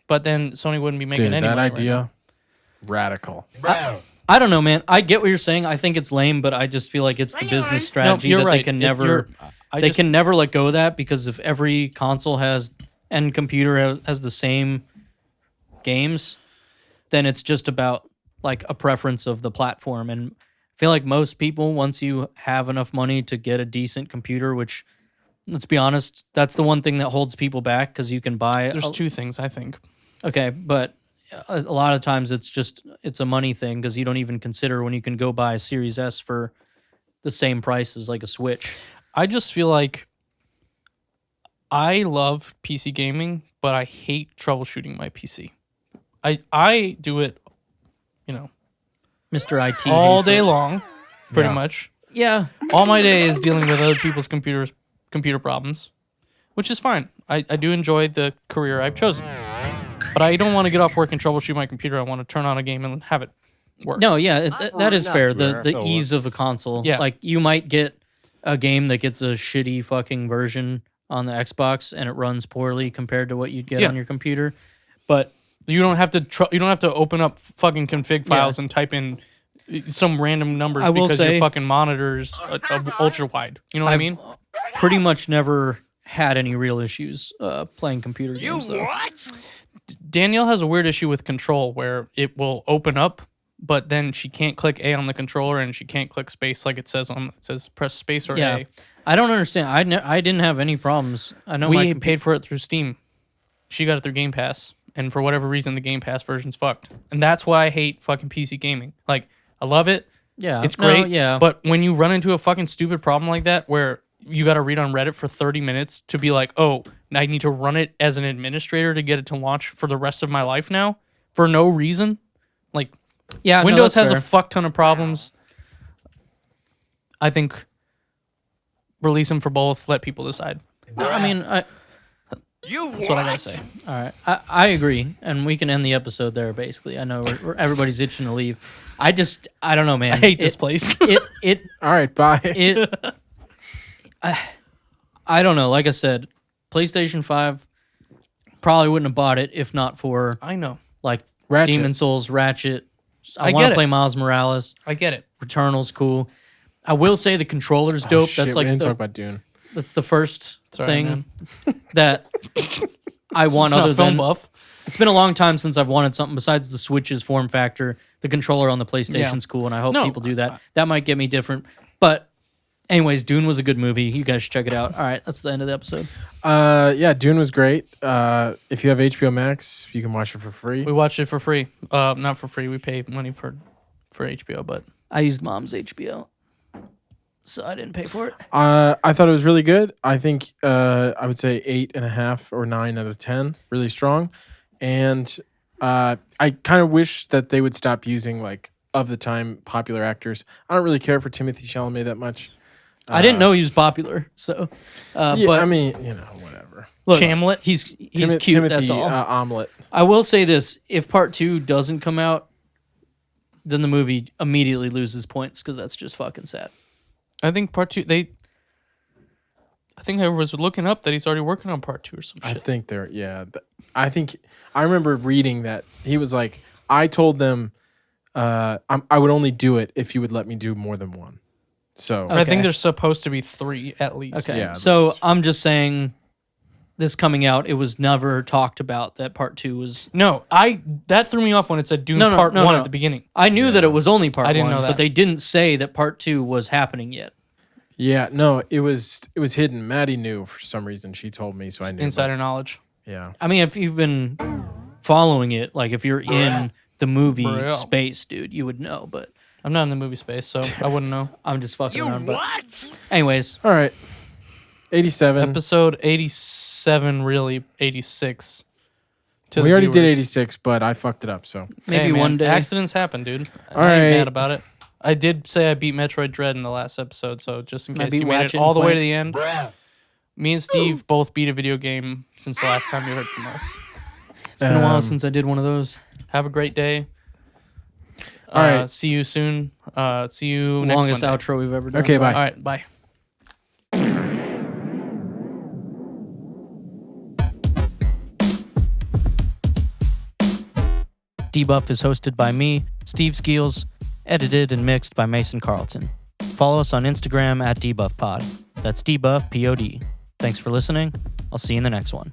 But then Sony wouldn't be making Dude, any that money idea, right radical. I don't know, man. I get what you're saying. I think it's lame, but I just feel like it's the business strategy you're that right. they can It- never you're- I they just- can never let go of that because if every console has and computer has the same games, then it's just about like a preference of the platform. And I feel like most people, once you have enough money to get a decent computer, which let's be honest, that's the one thing that holds people back because you can buy. There's two things I think. Okay, but a lot of times it's a money thing because you don't even consider when you can go buy a Series S for the same price as like a Switch. I just feel like I love PC gaming, but I hate troubleshooting my PC. I do it, Mr. IT all hates day it. long, pretty Yeah. much. Yeah, All my day is dealing with other people's computer problems, which is fine. I do enjoy the career I've chosen. But I don't want to get off work and troubleshoot my computer. I want to turn on a game and have it work. no, yeah, that is Not fair. fair. The ease of a console. Yeah. Like you might get a game that gets a shitty fucking version on the Xbox and it runs poorly compared to what you'd get Yeah. on your computer. But You don't have to open up fucking config files and type in some random numbers I will because say- your fucking monitor's ultra wide. You know what I mean? pretty much never had any real issues playing computer You games. Though. what? Danielle has a weird issue with control where it will open up, but then she can't click A on the controller and she can't click space like it says press space or Yeah, A. I don't understand. I didn't have any problems. I know my We paid for it through Steam. She got it through Game Pass, and for whatever reason, the Game Pass version's fucked. And that's why I hate fucking PC gaming. Like, I love it. Yeah, It's no, great. yeah, But when you run into a fucking stupid problem like that where you got to read on Reddit for 30 minutes to be like, oh, I need to run it as an administrator to get it to launch for the rest of my life now for no reason. Like, yeah, no, Windows that's has fair. a fuck ton of problems. I think release them for both. Let people decide. I mean, You what? That's what I gotta say. all right, I agree, and we can end the episode there. Basically, I know everybody's itching to leave. I don't know, man. I hate this place. It All right, bye. I don't know. Like I said, PlayStation 5 probably wouldn't have bought it if not for I know. like Ratchet. Demon Souls, Ratchet. I I want get to it. play Miles Morales. I get it. Returnal's cool. I will say the controller's dope. Oh, shit, That's we like didn't the, talk about Dune. that's the first Sorry, thing man. that I want It's not other film than buff. It's been a long time since I've wanted something besides the Switch's form factor. The controller on the PlayStation's cool, and I hope No, people do that. That might get me different. But anyways, Dune was a good movie. You guys should check it out. All right, that's the end of the episode. Yeah, Dune was great. If you have HBO Max, you can watch it for free. We watched it for free. Not for free. We pay money for HBO, but I used Mom's HBO. so I didn't pay for it. I thought it was really good. I think I would say 8.5 or 9 out of 10. Really strong. And I kind of wish that they would stop using like of the time popular actors. I don't really care for Timothy Chalamet that much. I didn't know he was popular, so. Yeah, but I mean, you know, whatever. look, Chamlet? He's Timothy, cute. That's all. Omelet. I will say this: if part 2 doesn't come out, then the movie immediately loses points because that's just fucking sad. I think part 2, I think I was looking up that he's already working on part 2 or some shit. I think they're, yeah. I think, I remember reading that he was like, I told them I would only do it if you would let me do more than one. So. And I think Okay. there's supposed to be 3 at least. Okay, Yeah, so that's- I'm just saying, this coming out, it was never talked about that part 2 was. No, that threw me off when it said Doom No, Part 1 no. at the beginning. I knew that it was only part 1, I didn't know that. but they didn't say that part 2 was happening yet. Yeah, no, it was hidden. Maddie knew for some reason. She told me, so I knew. Insider knowledge. Yeah. I mean, if you've been following it, like if you're in the movie For real. space, dude, you would know. But I'm not in the movie space, so I wouldn't know. I'm just fucking You around. But what? anyways, All right. 87. Episode 87, really 86. We already did 86, but I fucked it up, so. maybe Hey, man, one day. accidents happen, dude. I All ain't right. mad about it. I did say I beat Metroid Dread in the last episode, so just in I case beat you made Ratchet it and all the way Clank. to the end. Me and Steve both beat a video game since the last time you heard from us. It's been a while since I did one of those. Have a great day. All right. See you soon. See you next Longest Monday. outro we've ever done. Okay, bye. All right, bye. Debuff is hosted by me, Steve Skeels, edited and mixed by Mason Carlton. Follow us on Instagram at DebuffPod. That's Debuff, P-O-D. Thanks for listening. I'll see you in the next one.